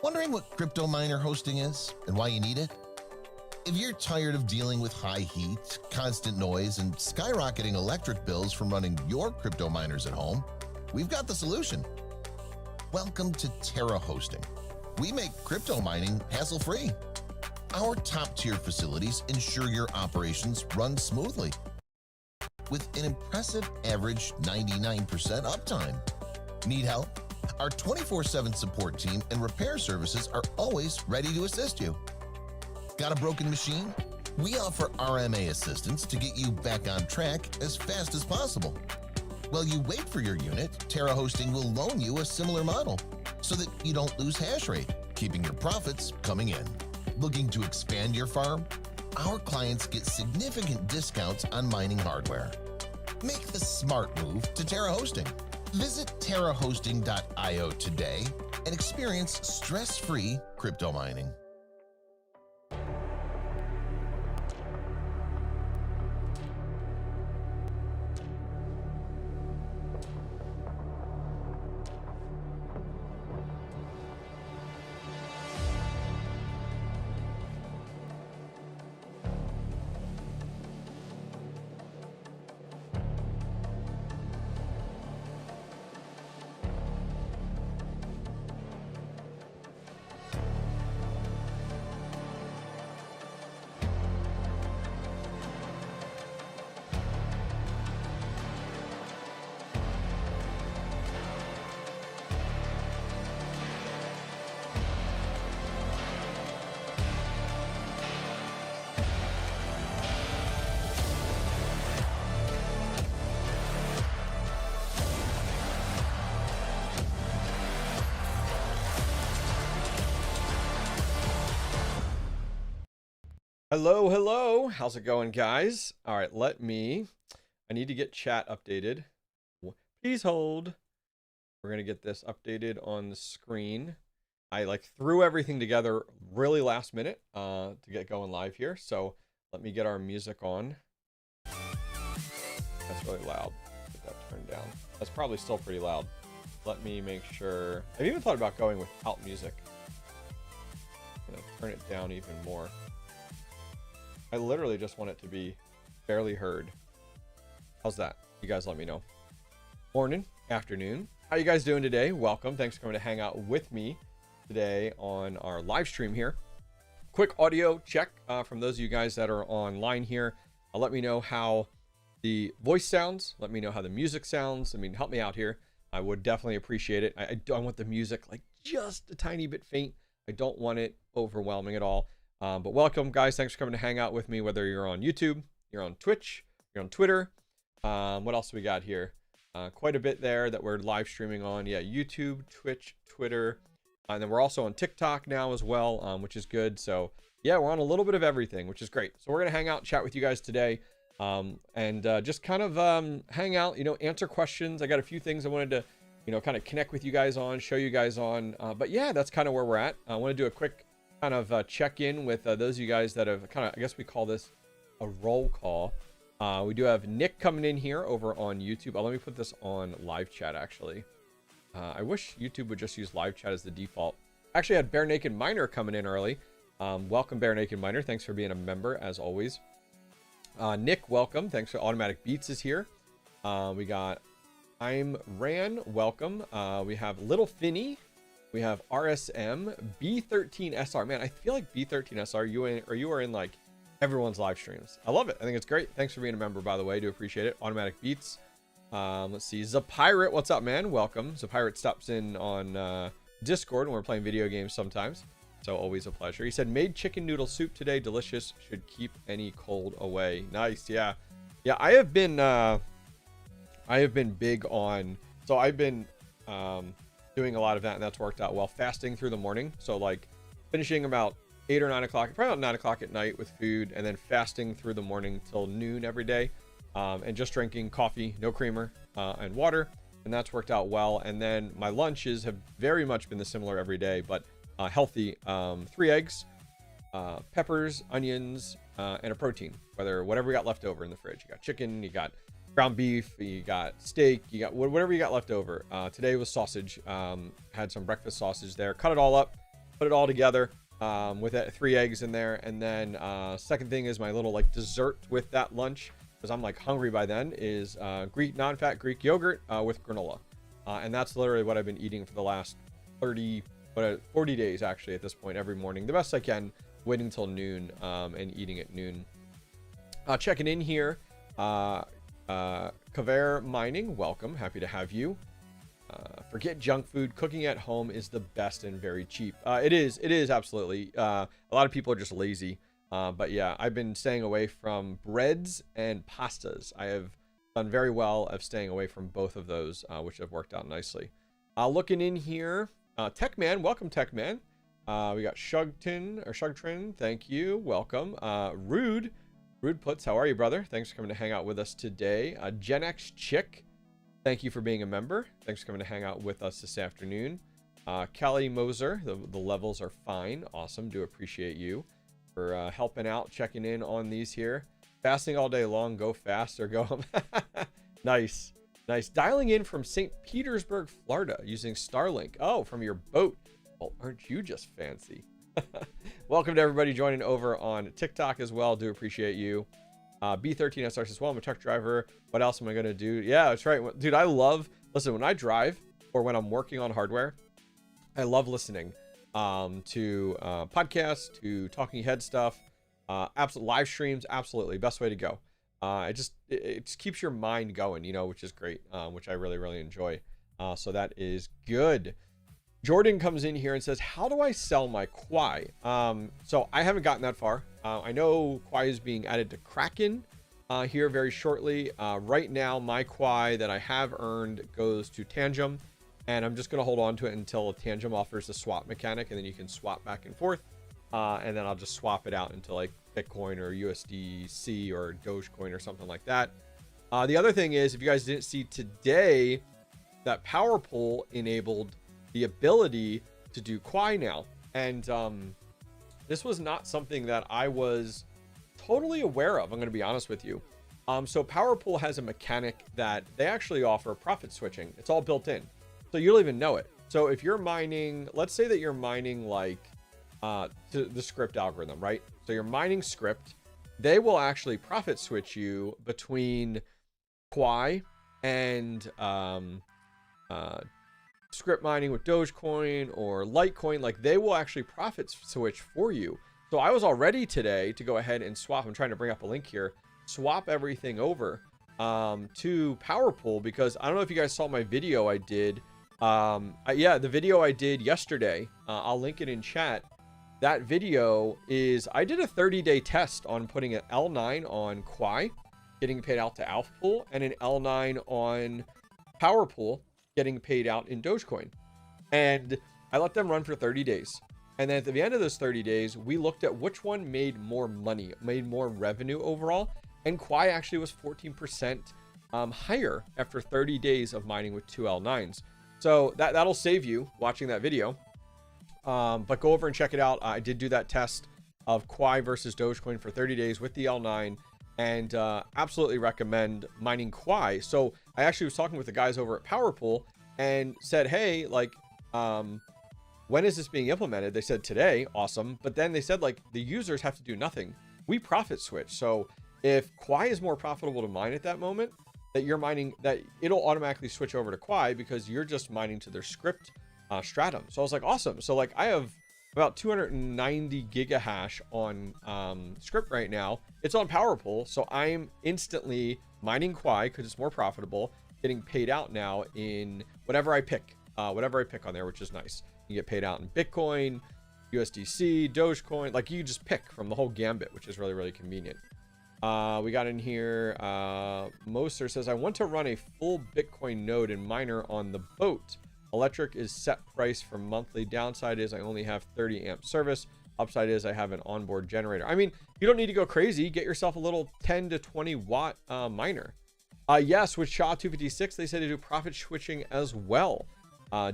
Wondering what crypto miner hosting is and why you need it? If you're tired of dealing with high heat, constant noise, and skyrocketing electric bills from running your crypto miners at home, we've got the solution. Welcome to Terra Hosting. We make crypto mining hassle-free. Our top-tier facilities ensure your operations run smoothly with an impressive average 99% uptime. Need help? Our 24/7 support team and repair services are always ready to assist you. Got a broken machine? We offer RMA assistance to get you back on track as fast as possible. While you wait for your unit, Terra Hosting will loan you a similar model so that you don't lose hash rate, keeping your profits coming in. Looking to expand your farm? Our clients get significant discounts on mining hardware. Make the smart move to Terra Hosting. Visit terrahosting.io today and experience stress-free crypto mining. Hello, how's it going, guys? All right, I need to get chat updated. Please hold. We're gonna get this updated on the screen. I threw everything together really last minute to get going live here, so let me get our music on. That's really loud. Get that turned down. That's probably still pretty loud. Let me make sure. I've even thought about going without music. I'm gonna turn it down even more. I literally just want it to be barely heard. How's that? You guys let me know. Morning, afternoon. How you guys doing today? Welcome. Thanks for coming to hang out with me today on our live stream here. Quick audio check from those of you guys that are online here. Let me know how the voice sounds. Let me know how the music sounds. I mean, help me out here. I would definitely appreciate it. I don't want the music just a tiny bit faint. I don't want it overwhelming at all. But welcome, guys. Thanks for coming to hang out with me, whether you're on YouTube, you're on Twitch, you're on Twitter. What else we got here? Quite a bit there that we're live streaming on. Yeah, YouTube, Twitch, Twitter. And then we're also on TikTok now as well, which is good. So, yeah, we're on a little bit of everything, which is great. So we're going to hang out, chat with you guys today, and just kind of hang out, answer questions. I got a few things I wanted to, kind of connect with you guys on, show you guys on. But, yeah, that's kind of where we're at. I want to do a quick kind of check in with those of you guys that have kind of, I guess we call this a roll call. We do have Nick coming in here over on YouTube. Let me put this on live chat, actually. I wish YouTube would just use live chat as the default. Actually, I had Bare Naked Miner coming in early. Welcome, Bare Naked Miner. Thanks for being a member, as always. Nick, welcome. Thanks for Automatic Beats is here. We got I'm Ran, welcome. We have Little Finny. We have RSM, B13SR. Man, I feel like B13SR, you are in everyone's live streams. I love it. I think it's great. Thanks for being a member, by the way. Do appreciate it. Automatic Beats. Let's see. Zuccarelli, what's up, man? Welcome. Zuccarelli stops in on Discord when we're playing video games sometimes. So always a pleasure. He said, made chicken noodle soup today. Delicious. Should keep any cold away. Nice. Yeah. Yeah, I have been big on, so I've been doing a lot of that, and that's worked out well. Fasting through the morning, so finishing about 8 or 9 o'clock, probably about 9 o'clock at night with food, and then fasting through the morning till noon every day, and just drinking coffee, no creamer, and water, and that's worked out well. And then my lunches have very much been the similar every day, but healthy. 3 eggs, peppers, onions, and a protein, whatever we got left over in the fridge. You got chicken, you got ground beef, you got steak, you got whatever you got left over. Today was sausage. Had some breakfast sausage there. Cut it all up, put it all together with 3 eggs in there. And then second thing is my little like dessert with that lunch, because I'm like hungry by then, is Greek non-fat Greek yogurt with granola. And that's literally what I've been eating for the last 40 days actually at this point, every morning, the best I can, waiting till noon and eating at noon. Checking in here, Kaver Mining, welcome, happy to have you. Forget junk food, cooking at home is the best and very cheap. It is absolutely. A lot of people are just lazy, but yeah, I've been staying away from breads and pastas. I have done very well of staying away from both of those, which have worked out nicely. Looking in here, Techman, welcome Techman. We got Shugtrin, thank you, welcome. Rude Puts, how are you, brother? Thanks for coming to hang out with us today. Gen X Chick, thank you for being a member. Thanks for coming to hang out with us this afternoon. Callie Moser, the levels are fine. Awesome. Do appreciate you for helping out, checking in on these here. Fasting all day long. Go fast or go home. Nice. Dialing in from St. Petersburg, Florida using Starlink. Oh, from your boat. Well, aren't you just fancy? Welcome to everybody joining over on TikTok as well. Do appreciate you. B13SR says, well, I'm a truck driver. What else am I going to do? Yeah, that's right. Dude, listen, when I drive or when I'm working on hardware, I love listening to podcasts, to talking head stuff, live streams. Absolutely. Best way to go. It just keeps your mind going, which is great, which I really, really enjoy. So that is good. Jordan comes in here and says, how do I sell my Kwai? So I haven't gotten that far. I know Kwai is being added to Kraken here very shortly. Right now, my Kwai that I have earned goes to Tangem, and I'm just going to hold on to it until Tangem offers the swap mechanic, and then you can swap back and forth. And then I'll just swap it out into like Bitcoin or USDC or Dogecoin or something like that. The other thing is, if you guys didn't see today, that PowerPool enabled the ability to do Kwai now. And this was not something that I was totally aware of, I'm going to be honest with you. So PowerPool has a mechanic that they actually offer profit switching. It's all built in, so you don't even know it. So if you're mining, let's say that you're mining like the script algorithm, right? So you're mining script, they will actually profit switch you between Kwai and script mining with Dogecoin or Litecoin. Like, they will actually profit switch for you. So I was all ready today to go ahead and swap. I'm trying to bring up a link here, swap everything over to PowerPool, because I don't know if you guys saw my video I did. Yeah, the video I did yesterday, I'll link it in chat. That video is, I did a 30-day test on putting an L9 on Kwai, getting paid out to AlphaPool, and an L9 on PowerPool, getting paid out in Dogecoin. And I let them run for 30 days. And then at the end of those 30 days, we looked at which one made more money, made more revenue overall. And Kwai actually was 14% higher after 30 days of mining with 2 L9s. So that'll save you watching that video. But go over and check it out. I did do that test of Kwai versus Dogecoin for 30 days with the L9, and absolutely recommend mining Kwai. So I actually was talking with the guys over at PowerPool and said, hey, like, when is this being implemented? They said today. Awesome. But then they said, like, the users have to do nothing. We profit switch. So if Kwai is more profitable to mine at that moment, that you're mining, that it'll automatically switch over to Kwai because you're just mining to their script stratum. So I was like, awesome. So like, I have about 290 gigahash on script right now. It's on PowerPool, so I'm instantly mining Kwai because it's more profitable, getting paid out now in whatever I pick on there, which is nice. You get paid out in Bitcoin, USDC, Dogecoin, like you just pick from the whole gambit, which is really, really convenient. We got in here, Moser says, I want to run a full Bitcoin node and miner on the boat. Electric is set price for monthly. Downside is I only have 30 amp service. Upside is I have an onboard generator. I mean, you don't need to go crazy. Get yourself a little 10 to 20 watt miner. Yes, with SHA-256, they said to do profit switching as well.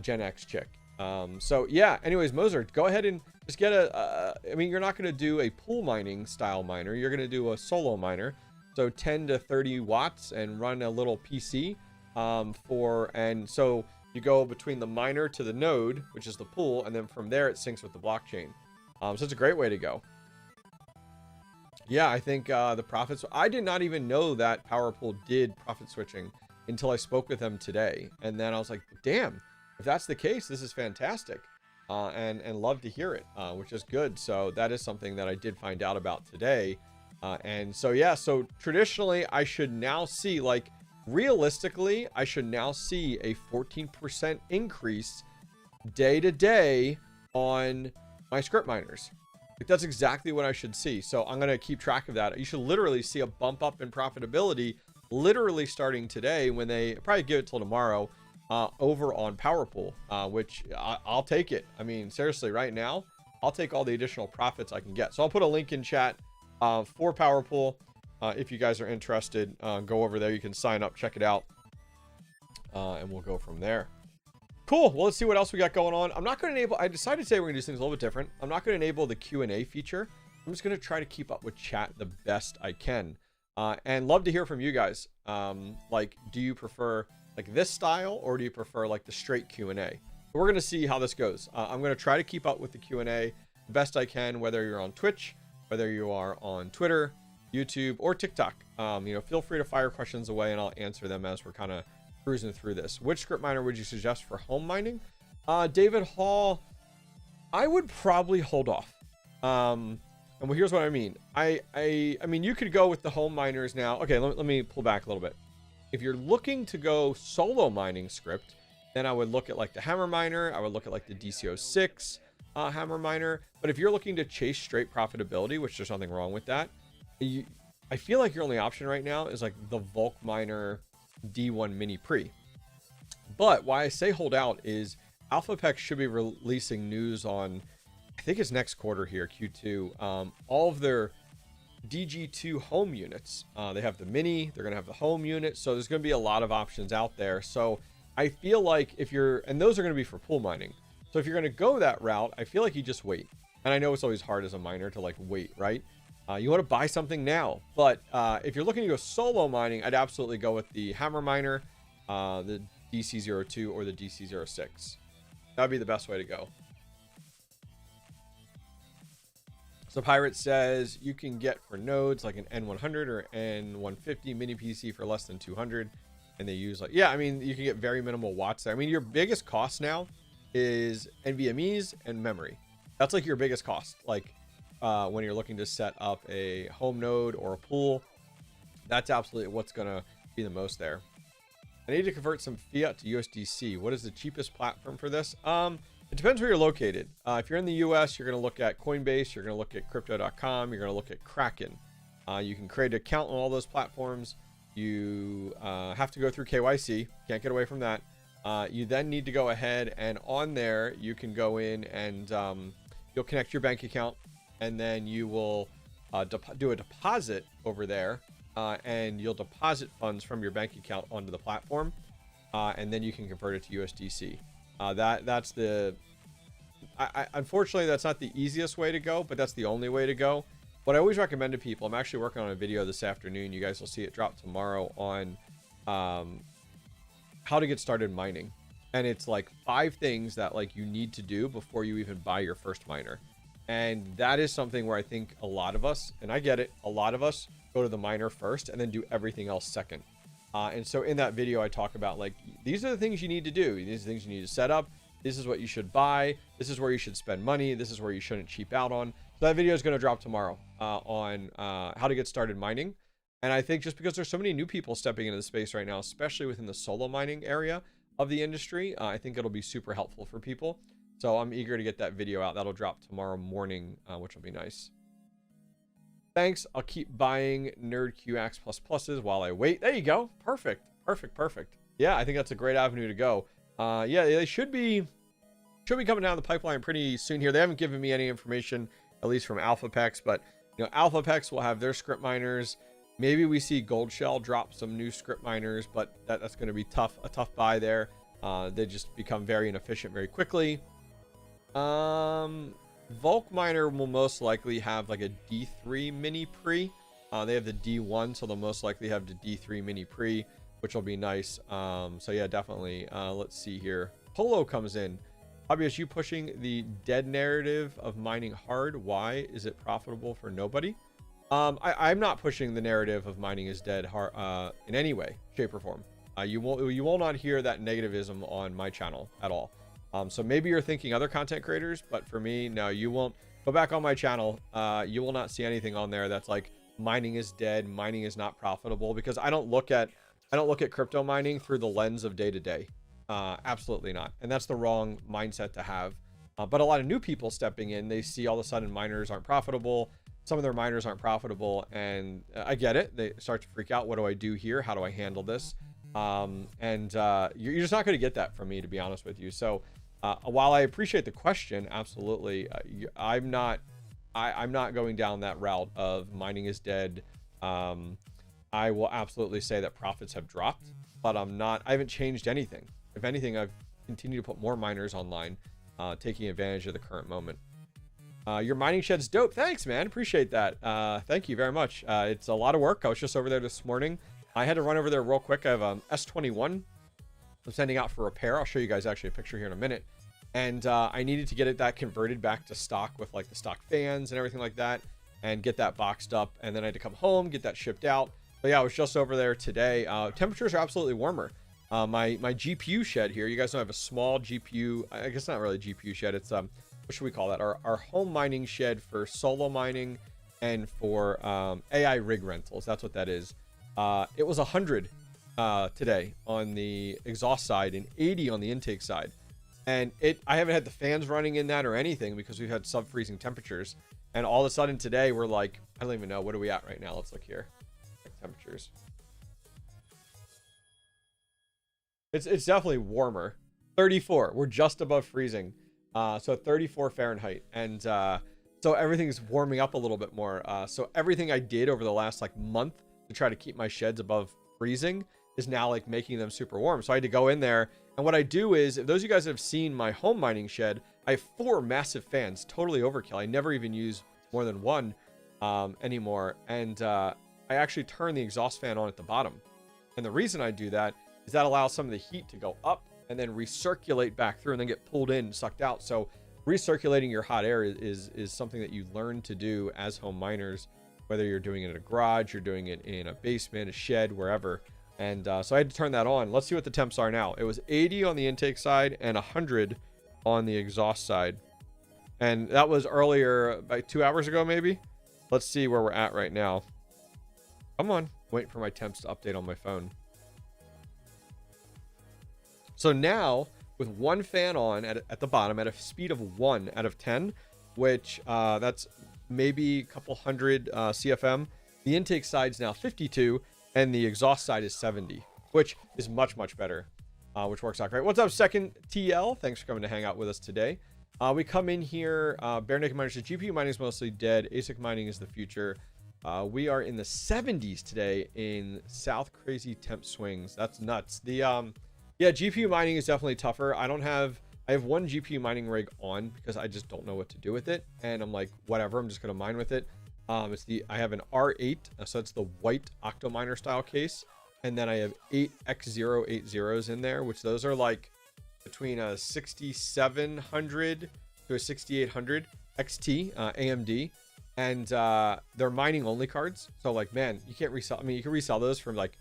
Gen X chick. So yeah, anyways, Moser, go ahead and just get I mean, you're not going to do a pool mining style miner. You're going to do a solo miner. So 10 to 30 watts and run a little PC and so You go between the miner to the node, which is the pool, and then from there it syncs with the blockchain. So it's a great way to go. Yeah, I think the profits. I did not even know that PowerPool did profit switching until I spoke with them today, and then I was like, damn, if that's the case, this is fantastic, and love to hear it, which is good. So that is something that I did find out about today, and so yeah, so traditionally I should now see, like, realistically, I should now see a 14% increase day to day on my script miners. Like, that's exactly what I should see. So I'm going to keep track of that. You should literally see a bump up in profitability literally starting today, when they probably give it till tomorrow, over on PowerPool, which I'll take it. I mean, seriously, right now, I'll take all the additional profits I can get. So I'll put a link in chat for PowerPool. If you guys are interested, go over there. You can sign up, check it out, and we'll go from there. Cool. Well, let's see what else we got going on. I'm not going to enable. I decided today we're going to do things a little bit different. I'm not going to enable the Q&A feature. I'm just going to try to keep up with chat the best I can, and love to hear from you guys. Like, do you prefer like this style, or do you prefer like the straight Q&A? So we're going to see how this goes. I'm going to try to keep up with the Q&A the best I can, whether you're on Twitch, whether you are on Twitter, YouTube, or TikTok. You know, feel free to fire questions away, and I'll answer them as we're kind of cruising through this. Which script miner would you suggest for home mining? David Hall, I would probably hold off. And well, here's what I mean. I mean, you could go with the home miners now. Okay, let me pull back a little bit. If you're looking to go solo mining script, then I would look at like the hammer miner. I would look at like the DC06 hammer miner. But if you're looking to chase straight profitability, which there's nothing wrong with that, I feel like your only option right now is like the Volk miner D1 mini pre. But why I say hold out is AlphaPex should be releasing news on, I think it's next quarter here, Q2, all of their DG2 home units. They have the mini, they're going to have the home unit, so there's going to be a lot of options out there. So I feel like if you're, and those are going to be for pool mining, so if you're going to go that route, I feel like you just wait. And I know it's always hard as a miner to like wait, right? You want to buy something now, but if you're looking to go solo mining, I'd absolutely go with the hammer miner, the DC02 or the DC06. That would be the best way to go. So Pirate says you can get for nodes like an N100 or N150 mini PC for less than 200, and they use like, yeah, I mean, you can get very minimal watts there. I mean, your biggest cost now is NVMe's and memory. That's like your biggest cost. Like, when you're looking to set up a home node or a pool, that's absolutely what's going to be the most there. I need to convert some fiat to USDC. What is the cheapest platform for this? It depends where you're located. If you're in the US, you're going to look at Coinbase, you're going to look at crypto.com, you're going to look at Kraken. You can create an account on all those platforms. You have to go through KYC. Can't get away from that. You then need to go ahead, and on there, you can go in and you'll connect your bank account, and then you will do a deposit over there, and you'll deposit funds from your bank account onto the platform, and then you can convert it to USDC. That's the, unfortunately, that's not the easiest way to go, but that's the only way to go. What I always recommend to people, I'm actually working on a video this afternoon. You guys will see it drop tomorrow on how to get started mining. And it's like 5 things that like you need to do before you even buy your first miner. And that is something where I think a lot of us, and I get it, a lot of us go to the miner first and then do everything else second. And so in that video, I talk about like, these are the things you need to do. These are the things you need to set up. This is what you should buy. This is where you should spend money. This is where you shouldn't cheap out on. So that video is going to drop tomorrow on how to get started mining. And I think just because there's so many new people stepping into the space right now, especially within the solo mining area of the industry, I think it'll be super helpful for people. So I'm eager to get that video out. That'll drop tomorrow morning, which will be nice. Thanks. I'll keep buying NerdQX pluses while I wait. There you go. Perfect. Perfect. Perfect. Yeah, I think that's a great avenue to go. Yeah, they should be coming down the pipeline pretty soon here. They haven't given me any information, at least from AlphaPex, but you know, AlphaPex will have their script miners. Maybe we see Goldshell drop some new script miners, but that's going to be tough, a tough buy there. They just become very inefficient very quickly. Volk miner will most likely have like a D3 mini pre. They have the D1, so they'll most likely have the D3 mini pre. which will be nice. So yeah, definitely. Let's see here. Polo comes in. Hobbyist, you pushing the dead narrative of mining hard. Why is it profitable for nobody? I'm not pushing the narrative of mining is dead hard in any way, shape, or form. You will not hear that negativism on my channel at all. So maybe you're thinking other content creators, but for me, no, you won't. Go back on my channel. You will not see anything on there that's like mining is dead, mining is not profitable, because I don't look at crypto mining through the lens of day to day. Absolutely not. And that's the wrong mindset to have. But a lot of new people stepping in, they see all of a sudden miners aren't profitable. Some of their miners aren't profitable, and I get it. They start to freak out. What do I do here? How do I handle this? You're just not going to get that from me, to be honest with you. So while I appreciate the question, absolutely, I'm not going down that route of mining is dead. I will absolutely say that profits have dropped, but I haven't changed anything. If anything, I've continued to put more miners online, taking advantage of the current moment. Your mining shed's dope. Thanks, man. Appreciate that. Thank you very much. It's a lot of work. I was just over there this morning. I had to run over there real quick. I have S21 I'm sending out for repair. I'll show you guys actually a picture here in a minute. And I needed to get that converted back to stock with like the stock fans and everything like that, and get that boxed up. And then I had to come home, get that shipped out. But yeah, I was just over there today. Temperatures are absolutely warmer. My GPU shed here, you guys know I have a small GPU, I guess not really a GPU shed. It's, what should we call that? Our home mining shed for solo mining and for AI rig rentals. That's what that is. It was 100 today on the exhaust side and 80 on the intake side. And I haven't had the fans running in that or anything because we've had sub-freezing temperatures. And all of a sudden today we're like, I don't even know, what are we at right now? Let's look here. Temperatures. It's definitely warmer. 34. We're just above freezing. So 34 Fahrenheit. And so everything's warming up a little bit more. So everything I did over the last like month to try to keep my sheds above freezing is now like making them super warm. So I had to go in there. And what I do is, if those of you guys have seen my home mining shed, I have 4 massive fans, totally overkill. I never even use more than one anymore. And I actually turn the exhaust fan on at the bottom. And the reason I do that is that allows some of the heat to go up and then recirculate back through and then get pulled in and sucked out. So recirculating your hot air is something that you learn to do as home miners, whether you're doing it in a garage, you're doing it in a basement, a shed, wherever. And so I had to turn that on. Let's see what the temps are now. It was 80 on the intake side and 100 on the exhaust side. And that was earlier, about 2 hours ago, maybe. Let's see where we're at right now. Come on. Waiting for my temps to update on my phone. So now, with one fan on at the bottom at a speed of 1 out of 10, which that's maybe a couple hundred CFM, the intake side's now 52, and the exhaust side is 70, which is much, much better, which works out great. What's up, Second TL? Thanks for coming to hang out with us today. We come in here, Bare Naked Miners says, GPU mining is mostly dead. ASIC mining is the future. We are in the 70s today in South Crazy Temp Swings. That's nuts. Yeah, GPU mining is definitely tougher. I have one GPU mining rig on because I just don't know what to do with it. And I'm like, whatever, I'm just going to mine with it. I have an R8, so it's the white Octominer style case. And then I have 8 X080s in there, which those are like between a 6700 to a 6800 XT AMD. And they're mining only cards. So like, man, you can't resell. I mean, you can resell those for like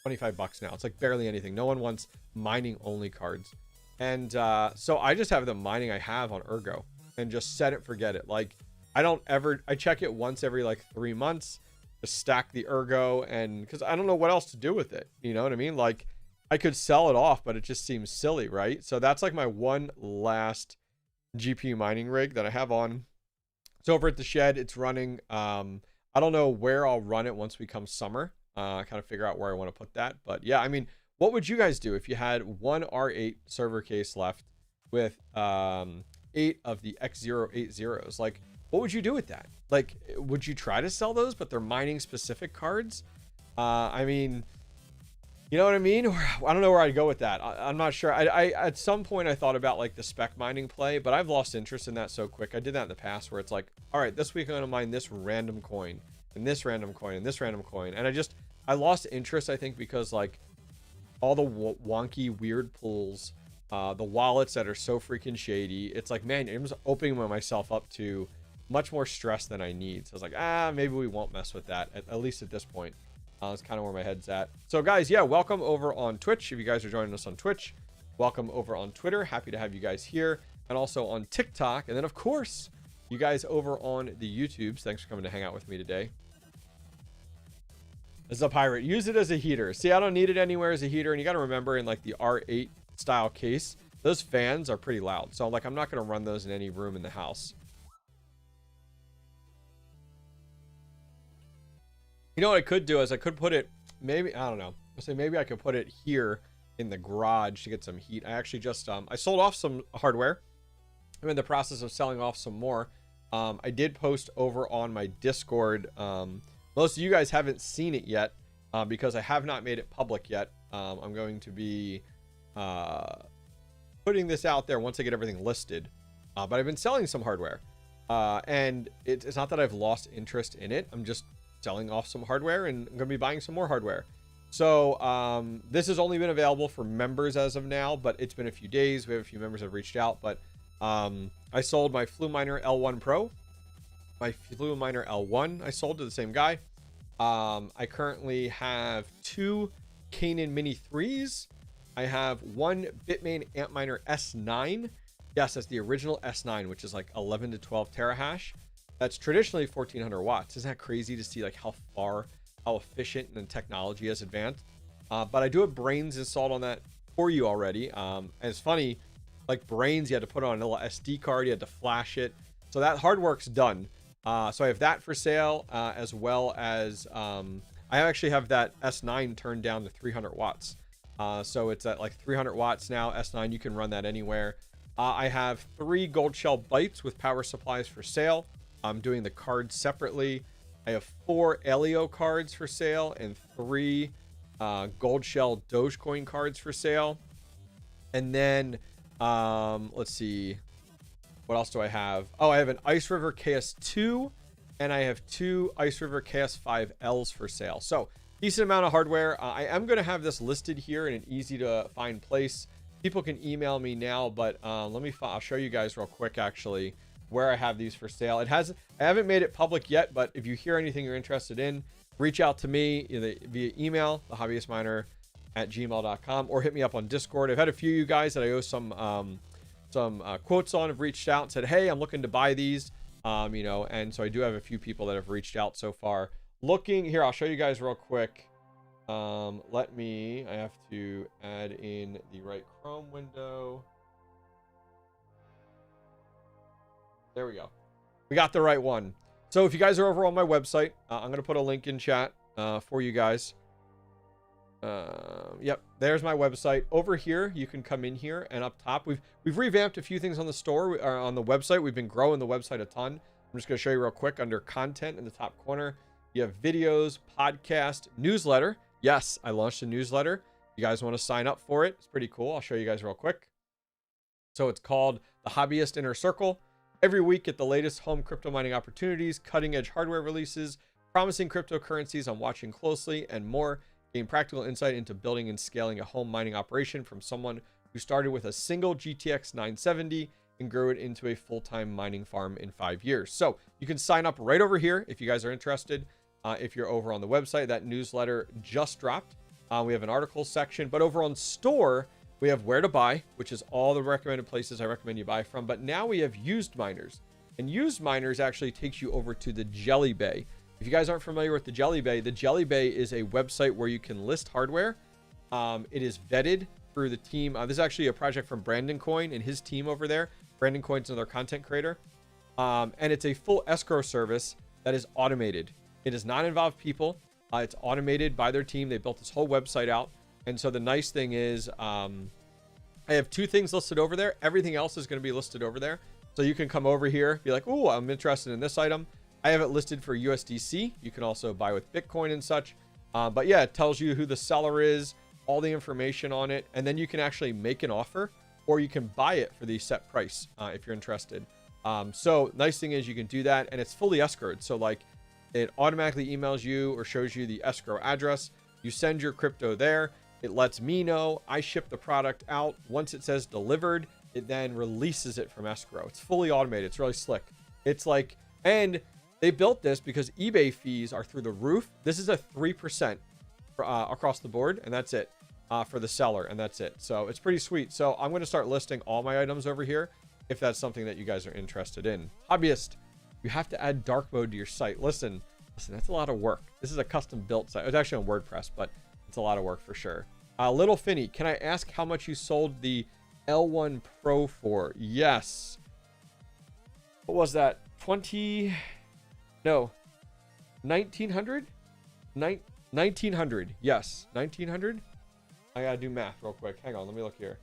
$25 now. It's like barely anything. No one wants mining only cards. And so I just have the mining I have on Ergo and just set it, forget it. Like I check it once every like 3 months, just stack the Ergo, and because I don't know what else to do with it. You know what I mean? Like I could sell it off, but it just seems silly, right? So that's like my one last GPU mining rig that I have on. It's over at the shed. It's running. I don't know where I'll run it once we come summer. Kind of figure out where I want to put that. But yeah, I mean, what would you guys do if you had one R8 server case left with 8 of the X080s? Like, what would you do with that? Like, would you try to sell those, but they're mining specific cards? I mean, you know what I mean? Or, I don't know where I'd go with that. I'm not sure. I at some point I thought about like the spec mining play, but I've lost interest in that so quick. I did that in the past where it's like, all right, this week I'm going to mine this random coin and this random coin and this random coin. And I lost interest, I think, because like all the wonky, weird pulls, the wallets that are so freaking shady. It's like, man, I'm just opening myself up to much more stress than I need. So I was like, maybe we won't mess with that, at least at this point. It's kind of where my head's at. So guys, yeah, welcome over on Twitch. If you guys are joining us on Twitch, welcome over on Twitter. Happy to have you guys here, and also on TikTok. And then of course, you guys over on the YouTubes. Thanks for coming to hang out with me today. As a pirate, use it as a heater. See, I don't need it anywhere as a heater. And you got to remember, in like the R8 style case, those fans are pretty loud. So like, I'm not going to run those in any room in the house. You know what I could do is I could put it, maybe, I don't know. I'll say maybe I could put it here in the garage to get some heat. I actually just, I sold off some hardware. I'm in the process of selling off some more. I did post over on my Discord. Most of you guys haven't seen it yet because I have not made it public yet. I'm going to be putting this out there once I get everything listed. But I've been selling some hardware. And it's not that I've lost interest in it. I'm just selling off some hardware, and I'm going to be buying some more hardware. So this has only been available for members as of now, but it's been a few days. We have a few members that have reached out, but I sold my Fluminer L1 Pro. My Fluminer L1 I sold to the same guy. I currently have 2 Canon Mini 3s. I have 1 Bitmain Antminer S9. Yes, that's the original S9, which is like 11 to 12 terahash. That's traditionally 1400 watts. Isn't that crazy to see like how efficient and technology has advanced? But I do have Brains installed on that for you already. And it's funny, like Brains, you had to put on a little SD card, you had to flash it. So that hard work's done. So I have that for sale, as well as I actually have that S9 turned down to 300 watts. So it's at like 300 watts now. S9, you can run that anywhere. I have 3 Gold Shell Bytes with power supplies for sale. I'm doing the cards separately. I have 4 Elio cards for sale and 3 Gold Shell Dogecoin cards for sale. And then let's see, what else do I have? Oh, I have an Ice River KS2, and I have 2 Ice River KS5Ls for sale. So decent amount of hardware. I am going to have this listed here in an easy to find place. People can email me now, but I'll show you guys real quick actually where I have these for sale. I haven't made it public yet, but if you hear anything you're interested in, reach out to me via email, thehobbyistminer@gmail.com, or hit me up on Discord. I've had a few of you guys that I owe some quotes on have reached out and said, hey, I'm looking to buy these, and so I do have a few people that have reached out so far. Looking here, I'll show you guys real quick. I have to add in the right Chrome window. There we go. We got the right one. So if you guys are over on my website, I'm going to put a link in chat for you guys. Yep, there's my website. Over here, you can come in here, and up top, we've revamped a few things on the store, or on the website. We've been growing the website a ton. I'm just going to show you real quick. Under content in the top corner, you have videos, podcast, newsletter. Yes, I launched a newsletter. You guys want to sign up for it? It's pretty cool. I'll show you guys real quick. So it's called The Hobbyist Inner Circle. Every week, get the latest home crypto mining opportunities, cutting-edge hardware releases, promising cryptocurrencies I'm watching closely, and more. Gain practical insight into building and scaling a home mining operation from someone who started with a single GTX 970 and grew it into a full-time mining farm in 5 years. So you can sign up right over here if you guys are interested. If you're over on the website, that newsletter just dropped. We have an article section, but over on store, we have where to buy, which is all the recommended places I recommend you buy from. But now we have used miners, and used miners actually takes you over to the Jelly Bay. If you guys aren't familiar with the Jelly Bay is a website where you can list hardware. It is vetted through the team. This is actually a project from Brandon Coin and his team over there. Brandon Coin's another content creator. And it's a full escrow service that is automated. It does not involve people. It's automated by their team. They built this whole website out. And so the nice thing is I have 2 things listed over there. Everything else is going to be listed over there. So you can come over here, be like, oh, I'm interested in this item. I have it listed for USDC. You can also buy with Bitcoin and such. But yeah, it tells you who the seller is, all the information on it. And then you can actually make an offer, or you can buy it for the set price if you're interested. So nice thing is you can do that, and it's fully escrowed. So like it automatically emails you or shows you the escrow address. You send your crypto there. It lets me know. I ship the product out. Once it says delivered, it then releases it from escrow. It's fully automated. It's really slick. It's like, and they built this because eBay fees are through the roof. This is a 3% across the board, and that's it for the seller, and that's it. So it's pretty sweet. So I'm going to start listing all my items over here if that's something that you guys are interested in. Hobbyist, you have to add dark mode to your site. Listen, that's a lot of work. This is a custom built site. It's actually on WordPress, but it's a lot of work for sure. Little Finny, can I ask how much you sold the L1 Pro for? Yes. What was that? 1900? 1900. Yes. 1900. I gotta do math real quick. Hang on. Let me look here.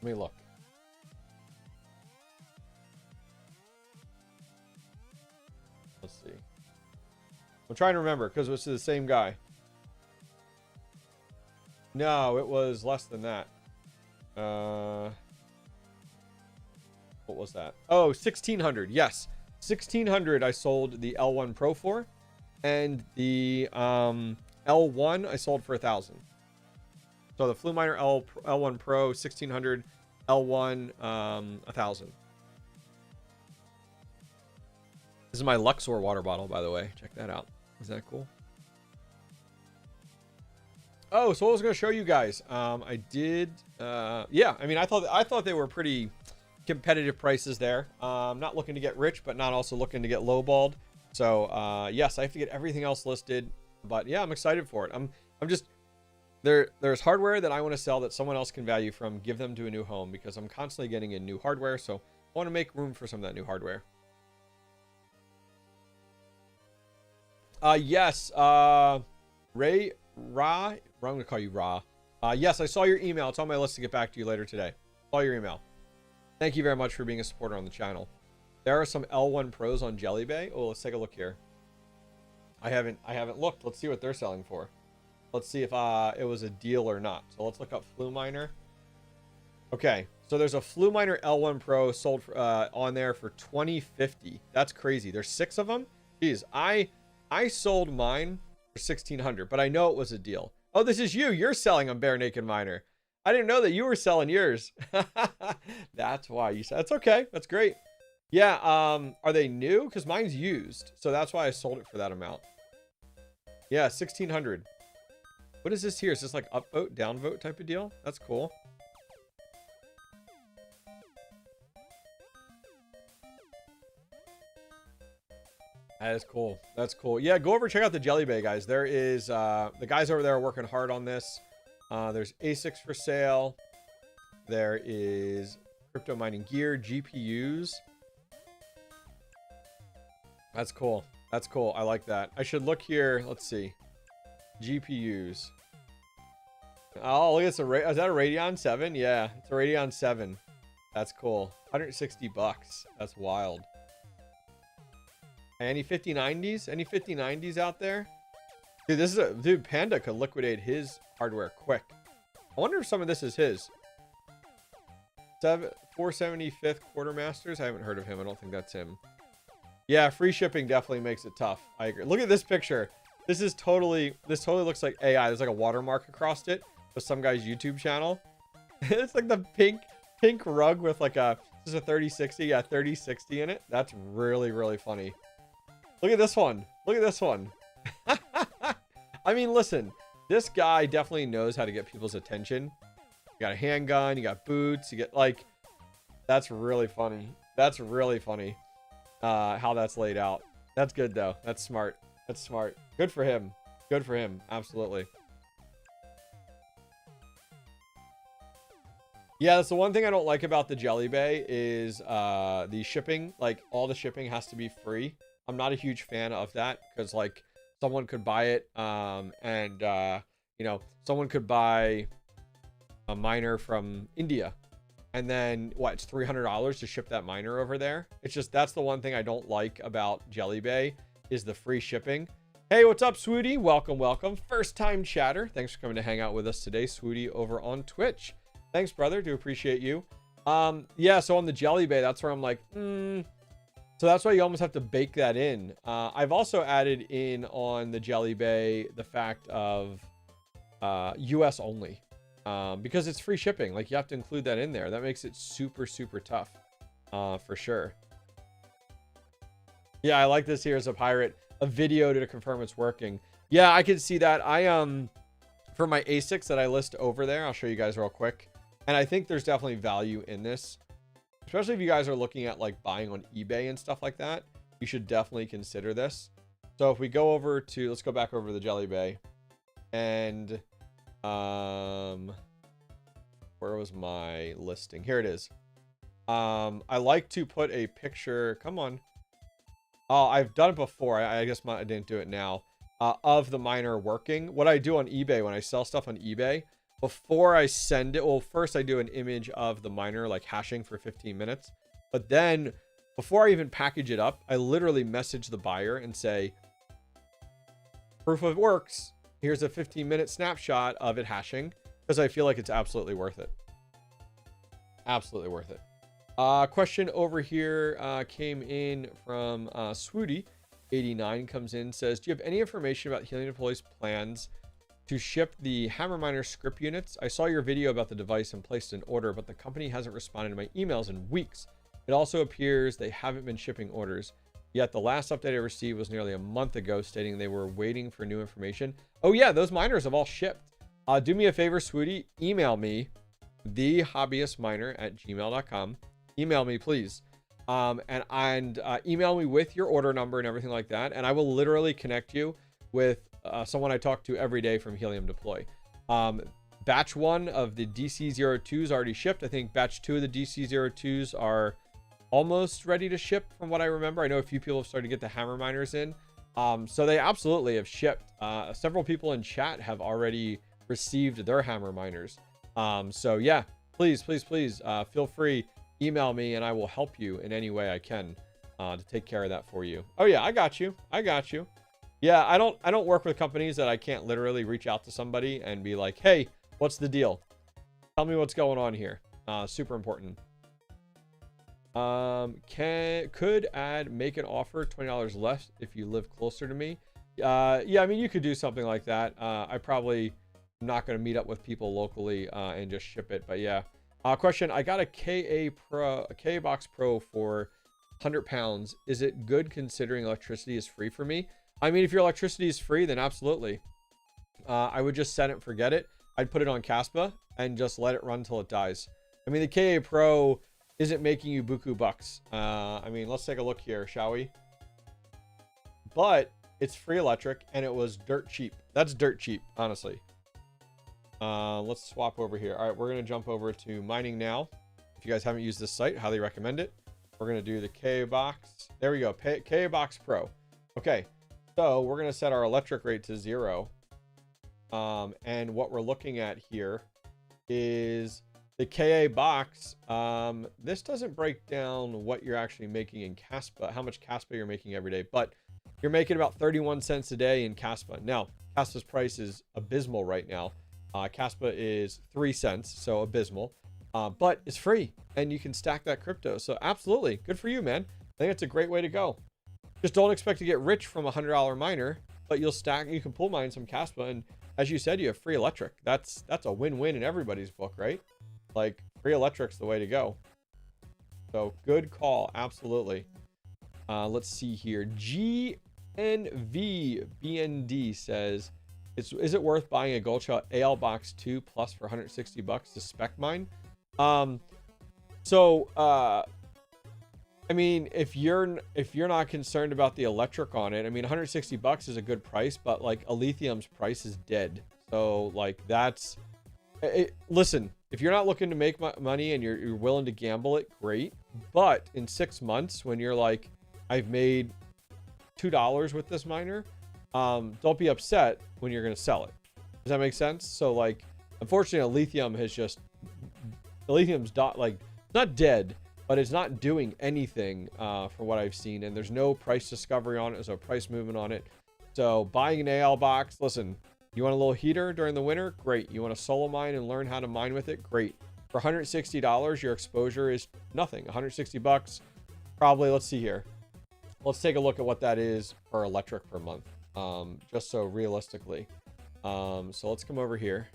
Let me look. Let's see. I'm trying to remember because it was the same guy. No, it was less than that. What was that? Oh, 1600. Yes. 1600 I sold the L1 Pro for, and the L1 I sold for 1,000. So the Fluminer L1 Pro 1600, L1 1,000. This is my Luxor water bottle, by the way. Check that out. Is that cool? Oh, so what I was going to show you guys. I did. Yeah, I mean, I thought they were pretty competitive prices there. Not looking to get rich, but not also looking to get lowballed. So yes, I have to get everything else listed. But yeah, I'm excited for it. I'm just there's hardware that I want to sell that someone else can value from, give them to a new home, because I'm constantly getting in new hardware. So I want to make room for some of that new hardware. Yes, Ray Ra. I'm gonna call you Ra. Yes, I saw your email. It's on my list to get back to you later today. Saw your email. Thank you very much for being a supporter on the channel. There are some L1 Pros on Jelly Bay. Oh, let's take a look here. I haven't looked. Let's see what they're selling for. Let's see if it was a deal or not. So let's look up Fluminer. Okay, so there's a Fluminer L1 Pro sold for, on there for $20.50. That's crazy. There's 6 of them. Jeez, I sold mine for $1,600, but I know it was a deal. Oh, this is you. You're selling on Bare Naked Miner. I didn't know that you were selling yours. That's why you said. That's okay. That's great. Yeah. Are they new? Because mine's used, so that's why I sold it for that amount. Yeah, $1,600. What is this here? Is this like upvote, downvote type of deal? That's cool. That is cool. That's cool. Yeah, go over and check out the Jelly Bay, guys. There is the guys over there are working hard on this. There's ASICs for sale. There is crypto mining gear, GPUs. That's cool. That's cool. I like that. I should look here. Let's see. GPUs. Oh, look at this. Is that a Radeon 7? Yeah, it's a Radeon 7. That's cool. $160. That's wild. Any 5090s? Any 5090s out there? Dude, dude, Panda could liquidate his hardware quick. I wonder if some of this is his. 475th Quartermasters. I haven't heard of him. I don't think that's him. Yeah, free shipping definitely makes it tough. I agree. Look at this picture. This totally looks like AI. There's like a watermark across it with some guy's YouTube channel. It's like the pink rug with like this is a 3060. Yeah, 3060 in it. That's really, really funny. Look at this one. Look at this one. I mean, listen, this guy definitely knows how to get people's attention. You got a handgun, you got boots, you get like, that's really funny. That's really funny. How that's laid out. That's good though. That's smart. That's smart. Good for him. Good for him. Absolutely. Yeah, that's the one thing I don't like about the Jelly Bay is the shipping. Like, all the shipping has to be free. I'm not a huge fan of that because, like, someone could buy it you know, someone could buy a miner from India and then what, it's $300 to ship that miner over there. It's just, that's the one thing I don't like about Jelly Bay is the free shipping. Hey, what's up, Swooty? Welcome, welcome. First time chatter. Thanks for coming to hang out with us today, Swooty, over on Twitch. Thanks, brother. Do appreciate you. Yeah, so on the Jelly Bay, that's where I'm like, So that's why you almost have to bake that in. I've also added in on the Jelly Bay the fact of US only, because it's free shipping. Like, you have to include that in there. That makes it super, super tough, for sure. Yeah, I like this here as a pirate, a video to confirm it's working. Yeah, I can see that. For my ASICs that I list over there, I'll show you guys real quick. And I think there's definitely value in this, especially if you guys are looking at like buying on eBay and stuff like that. You should definitely consider this. So if we go over to, let's go back over to the Jelly Bay, and where was my listing? Here it is. I like to put a picture. Come on. Oh, I've done it before. I guess I didn't do it now. Of the miner working. What I do on eBay when I sell stuff on eBay, before I send it, well, first I do an image of the miner like hashing for 15 minutes. But then before I even package it up, I literally message the buyer and say, proof of it works. Here's a 15-minute snapshot of it hashing, because I feel like it's absolutely worth it. Absolutely worth it. Question over here came in from Swooty89 comes in, says, do you have any information about Helium Deploy's plans to ship the Hammer Miner script units? I saw your video about the device and placed an order, but the company hasn't responded to my emails in weeks. It also appears they haven't been shipping orders. Yet the last update I received was nearly a month ago, stating they were waiting for new information. Oh yeah, those miners have all shipped. Do me a favor, Swooty, email me, thehobbyistminer@gmail.com. Email me, please. And email me with your order number and everything like that, and I will literally connect you with someone I talk to every day from Helium Deploy. Batch 1 of the DC02s already shipped. I think batch 2 of the DC02s are almost ready to ship from what I remember. I know a few people have started to get the hammer miners in. So they absolutely have shipped. Several people in chat have already received their hammer miners. So yeah, please feel free, email me and I will help you in any way I can to take care of that for you. Oh yeah, I got you. Yeah, I don't work with companies that I can't literally reach out to somebody and be like, hey, what's the deal? Tell me what's going on here. Super important. Could add make an offer $20 less if you live closer to me. Yeah, I mean, you could do something like that. I probably am not going to meet up with people locally and just ship it, but yeah. Question, I got a KA Box Pro for 100 pounds. Is it good considering electricity is free for me? I mean, if your electricity is free, then absolutely. I would just set it and forget it. I'd put it on Caspa and just let it run until it dies. I mean, the KA Pro isn't making you buku bucks. I mean, let's take a look here, shall we? But it's free electric and it was dirt cheap. That's dirt cheap, honestly. Let's swap over here. All right, we're going to jump over to mining now. If you guys haven't used this site, highly recommend it. We're going to do the KA Box. There we go, KA Box Pro. Okay, so we're going to set our electric rate to 0. And what we're looking at here is the KA box. This doesn't break down what you're actually making in Caspa, how much Caspa you're making every day, but you're making about 31 cents a day in Caspa. Now, Caspa's price is abysmal right now. Caspa is 3 cents, so abysmal, but it's free and you can stack that crypto. So absolutely, good for you, man. I think it's a great way to go. Just don't expect to get rich from a $100 miner, but you can pull mine some Caspa, and as you said, you have free electric. That's a win-win in everybody's book, right? Like, free electric's the way to go. So good call, absolutely. Let's see here. GNVBND says, is it worth buying a Goldshot AL Box 2 Plus for 160 bucks to spec mine? I mean, if you're not concerned about the electric on it, I mean, 160 bucks is a good price, but like Alithium's price is dead. So like listen, if you're not looking to make money and you're willing to gamble it, great. But in 6 months, when you're like, I've made $2 with this miner, don't be upset when you're going to sell it. Does that make sense? So like, unfortunately, Alithium's not dead, but it's not doing anything from what I've seen, and there's no price discovery on it. There's no price movement on it. So buying an AL box, listen, you want a little heater during the winter? Great. You want to solo mine and learn how to mine with it? Great. For $160, your exposure is nothing. 160 bucks, probably. Let's see here. Let's take a look at what that is per electric per month. Just so realistically. So let's come over here.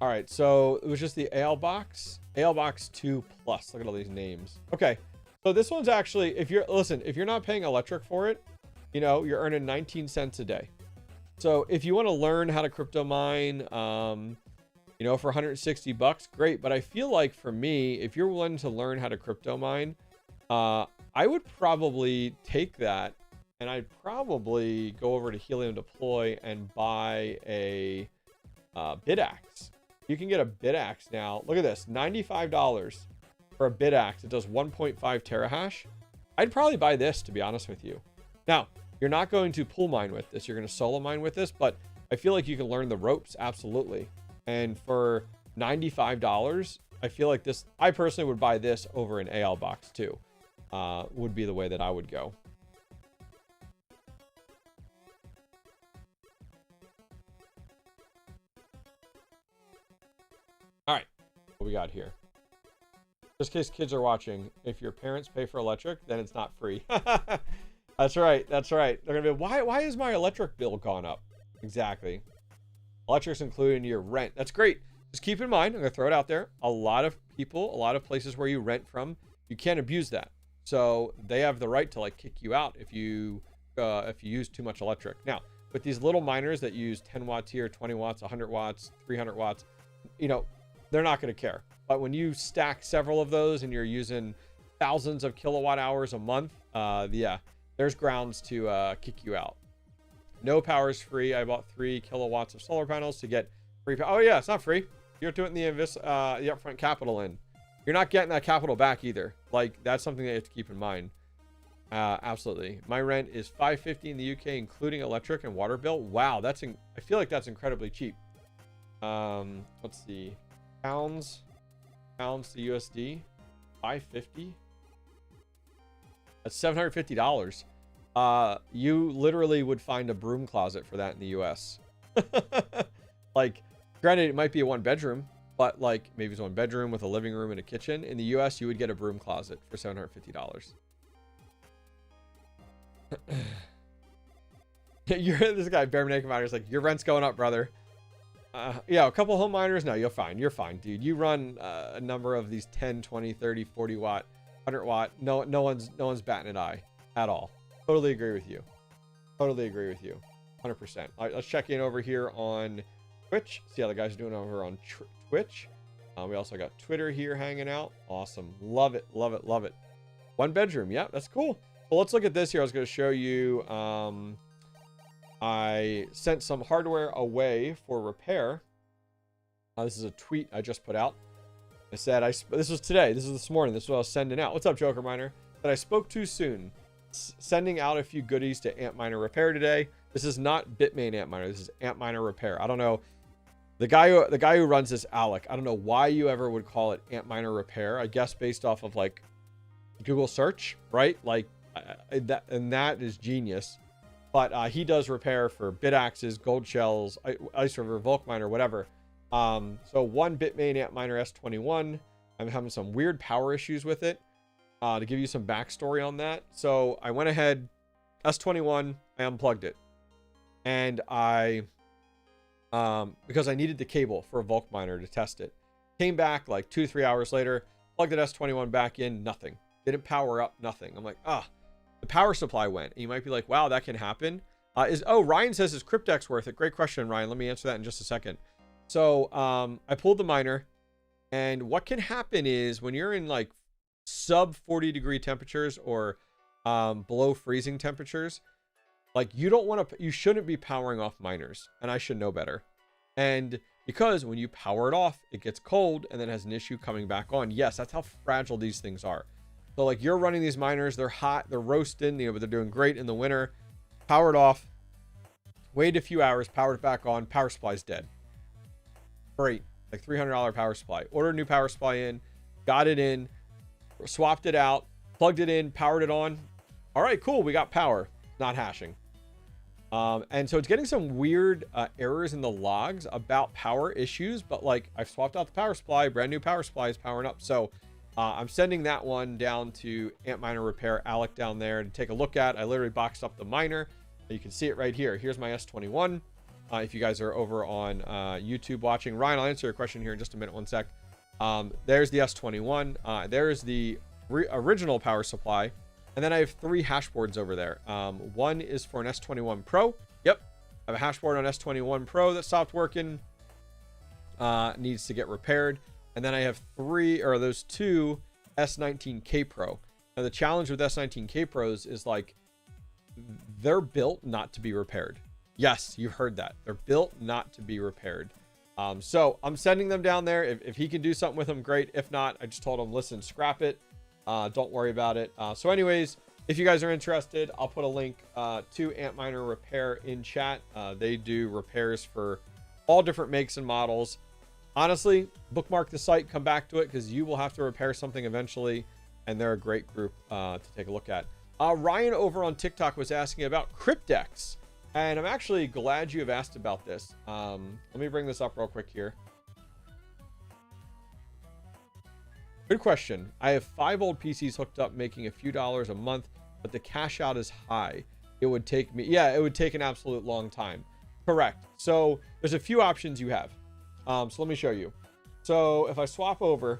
All right, so it was just the AL box 2 plus. Look at all these names. Okay, so this one's actually, if you're not paying electric for it, you know, you're earning 19 cents a day. So if you want to learn how to crypto mine, you know, for 160 bucks, great. But I feel like for me, if you're willing to learn how to crypto mine, I would probably take that and I'd probably go over to Helium Deploy and buy a BitAxe. You can get a BitAxe now. Look at this, $95 for a BitAxe. It does 1.5 terahash. I'd probably buy this, to be honest with you. Now, you're not going to pool mine with this. You're going to solo mine with this, but I feel like you can learn the ropes, absolutely. And for $95, I feel like this, I personally would buy this over an AL box too. Would be the way that I would go. All right, what we got here? Just in case kids are watching, if your parents pay for electric, then it's not free. That's right. That's right. They're gonna be, why is my electric bill gone up? Exactly. Electric's included in your rent. That's great. Just keep in mind, I'm gonna throw it out there. A lot of people, a lot of places where you rent from, you can't abuse that. So they have the right to like kick you out if you use too much electric. Now, with these little miners that use 10 watts here, 20 watts, 100 watts, 300 watts, you know, they're not going to care. But when you stack several of those and you're using thousands of kilowatt hours a month, yeah, there's grounds to kick you out. No power is free. I bought 3 kilowatts of solar panels to get free power. Oh yeah, it's not free. You're doing the upfront capital in. You're not getting that capital back either. Like, that's something that you have to keep in mind. Absolutely. My rent is $550 in the UK, including electric and water bill. Wow, I feel like that's incredibly cheap. Let's see. Pounds to USD, $550. That's $750. You literally would find a broom closet for that in the US. Like, granted, it might be a 1-bedroom, but like maybe it's 1 bedroom with a living room and a kitchen. In the US, you would get a broom closet for $750. This guy, Bear Naked Miner, is like, your rent's going up, brother. Yeah, a couple home miners. No, you're fine. You're fine, dude. You run a number of these 10, 20, 30, 40 watt, 100 watt. No one's batting an eye at all. Totally agree with you. Totally agree with you. 100%. All right, let's check in over here on Twitch. See how the guys are doing over on Twitch. We also got Twitter here hanging out. Awesome. Love it. Love it. Love it. 1 bedroom. Yeah, that's cool. Well, let's look at this here. I was going to show you. I sent some hardware away for repair. This is a tweet I just put out. I said, this was today. This is this morning. This is what I was sending out. What's up, Joker Miner? But I spoke too soon. Sending out a few goodies to Antminer Repair today. This is not Bitmain Antminer. This is Antminer Repair. I don't know. The guy who runs this, Alec, I don't know why you ever would call it Antminer Repair. I guess based off of like Google search, right? Like that is genius. But he does repair for BitAxes, gold shells, Ice River, Volk Miner, whatever. So 1 Bitmain Antminer S21. I'm having some weird power issues with it. To give you some backstory on that. So I went ahead, S21, I unplugged it. And because I needed the cable for a Volk Miner to test it. Came back like 2-3 hours later, plugged the S21 back in, nothing. Didn't power up, nothing. I'm like, the power supply went. And you might be like, wow, that can happen. Ryan says, is Cryptex worth it? Great question, Ryan. Let me answer that in just a second. So I pulled the miner, and what can happen is when you're in like sub 40 degree temperatures or below freezing temperatures, like you shouldn't be powering off miners, and I should know better. And because when you power it off, it gets cold and then has an issue coming back on. Yes, that's how fragile these things are. So like you're running these miners, they're hot, they're roasting, but they're doing great in the winter. Powered off, waited a few hours, powered it back on, power supply's dead. Great, like $300 power supply. Ordered a new power supply in, got it in, swapped it out, plugged it in, powered it on. All right, cool, we got power, not hashing. And so it's getting some weird errors in the logs about power issues, but like I've swapped out the power supply, brand new power supply is powering up. So I'm sending that one down to Antminer Repair, Alec down there to take a look at. I literally boxed up the miner, You can see it right here. Here's my S21. If you guys are over on YouTube watching, Ryan, I'll answer your question here in just a minute. One sec. There's the S21. There's the original power supply. And then I have 3 hash boards over there. One is for an S21 Pro. Yep. I have a hash board on S21 Pro that stopped working. Needs to get repaired. And then I have those 2 S19K Pro. Now the challenge with S19K Pros is like, they're built not to be repaired. Yes, you heard that. They're built not to be repaired. So I'm sending them down there. If he can do something with them, great. If not, I just told him, listen, scrap it. Don't worry about it. So anyways, if you guys are interested, I'll put a link to Antminer Repair in chat. They do repairs for all different makes and models. Honestly, bookmark the site, come back to it, because you will have to repair something eventually, and they're a great group to take a look at. Ryan over on TikTok was asking about Cryptex, and I'm actually glad you have asked about this. Let me bring this up real quick here. Good question. I have 5 old PCs hooked up, making a few dollars a month, but the cash out is high. It would take me, yeah, it would take an absolute long time. Correct. So there's a few options you have. So let me show you. So if I swap over,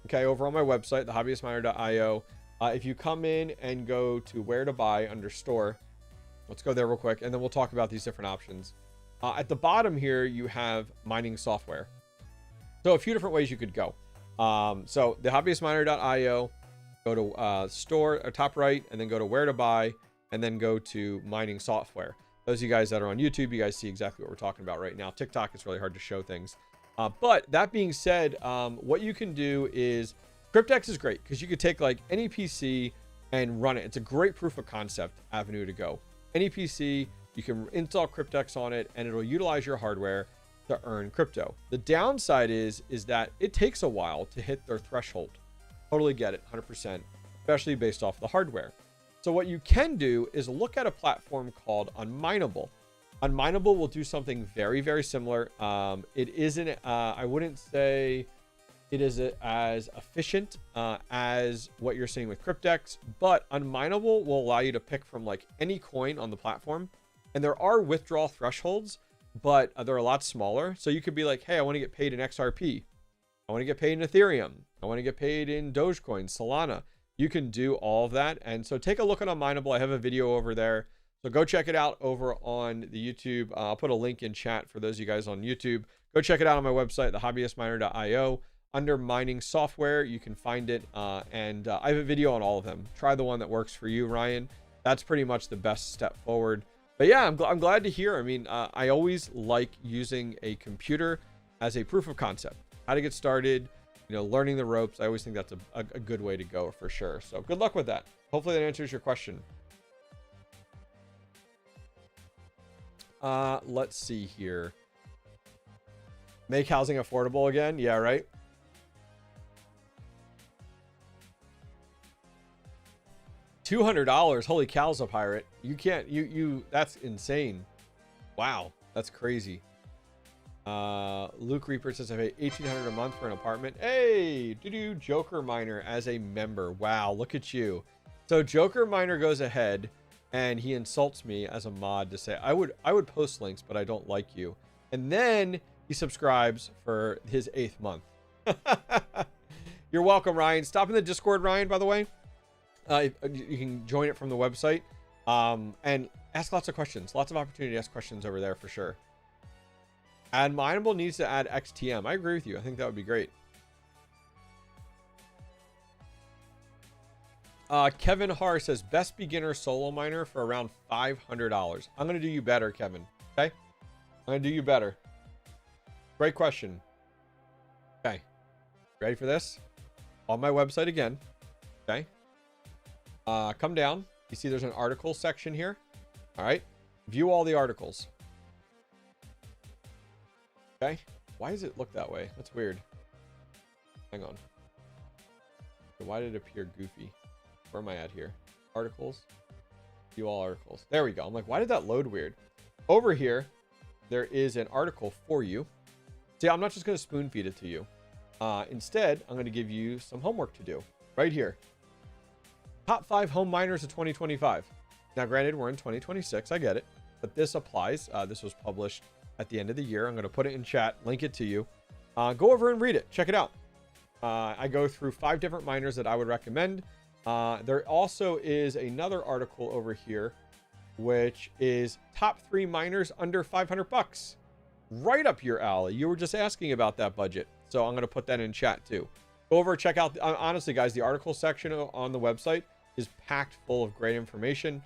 okay, over on my website, theHobbyistMiner.io, if you come in and go to where to buy under store, let's go there real quick, and then we'll talk about these different options. At the bottom here, you have mining software. So a few different ways you could go. So the hobbyistminer.io, go to store or top right, and then go to where to buy, and then go to mining software. Those of you guys that are on YouTube, you guys see exactly what we're talking about right now. TikTok, it's really hard to show things. But that being said, what you can do is, Cryptex is great because you could take like any PC and run it. It's a great proof of concept avenue to go. Any PC, you can install Cryptex on it, and it'll utilize your hardware to earn crypto. The downside is that it takes a while to hit their threshold. Totally get it, 100%, especially based off the hardware. So what you can do is look at a platform called Unminable. Unminable will do something very, very similar. It isn't, I wouldn't say it is as efficient as what you're seeing with Cryptex, but Unminable will allow you to pick from like any coin on the platform. And there are withdrawal thresholds, but they're a lot smaller. So you could be like, hey, I want to get paid in XRP. I want to get paid in Ethereum. I want to get paid in Dogecoin, Solana. You can do all of that. And so take a look at Unminable. I have a video over there. So go check it out over on the YouTube. I'll put a link in chat for those of you guys on YouTube. Go check it out on my website, theHobbyistMiner.io. Under mining software, you can find it. I have a video on all of them. Try the one that works for you, Ryan. That's pretty much the best step forward. But yeah, I'm glad to hear. I mean, I always like using a computer as a proof of concept. How to get started, you know, learning the ropes. I always think that's a good way to go for sure. So good luck with that. Hopefully that answers your question. Let's see here. Make housing affordable again. Yeah, right. $200. Holy cows, a pirate. You can't, that's insane. Wow. That's crazy. Luke Reaper says I pay $1,800 a month for an apartment. Hey, do Joker Miner as a member. Wow. Look at you. So Joker Miner goes ahead and he insults me as a mod to say, I would post links, but I don't like you. And then he subscribes for his 8th month. You're welcome, Ryan. Stop in the Discord, Ryan, by the way. You can join it from the website and ask lots of questions. Lots of opportunity to ask questions over there for sure. And Mineable needs to add XTM. I agree with you. I think that would be great. Kevin Har says best beginner solo miner for around $500. I'm going to do you better, Kevin. Okay. I'm going to do you better. Great question. Okay. Ready for this? On my website again. Okay. Come down. You see there's an article section here. All right. View all the articles. Okay. Why does it look that way? That's weird. Hang on. Why did it appear goofy? Where am I at here? Articles. View all articles. There we go. I'm like, why did that load weird? Over here, there is an article for you. See, I'm not just going to spoon feed it to you. Instead, I'm going to give you some homework to do right here. Top 5 home miners of 2025. Now, granted, we're in 2026. I get it. But this applies. This was published at the end of the year. I'm going to put it in chat, link it to you. Go over and read it. Check it out. I go through 5 different miners that I would recommend. There also is another article over here, which is top 3 miners under 500 bucks. Right up your alley. You were just asking about that budget. So I'm going to put that in chat too. Go over, check out. Honestly, guys, the article section on the website is packed full of great information.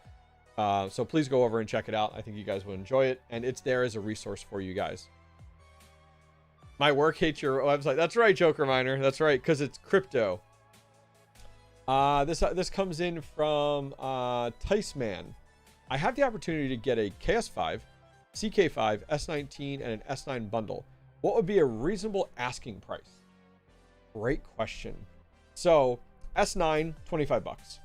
So please go over and check it out. I think you guys will enjoy it. And it's there as a resource for you guys. My work hates your website. That's right, Joker Miner. That's right, because it's crypto. This comes in from Ticeman. I have the opportunity to get a KS5, CK5, S19, and an S9 bundle. What would be a reasonable asking price? Great question. So S9, 25 bucks.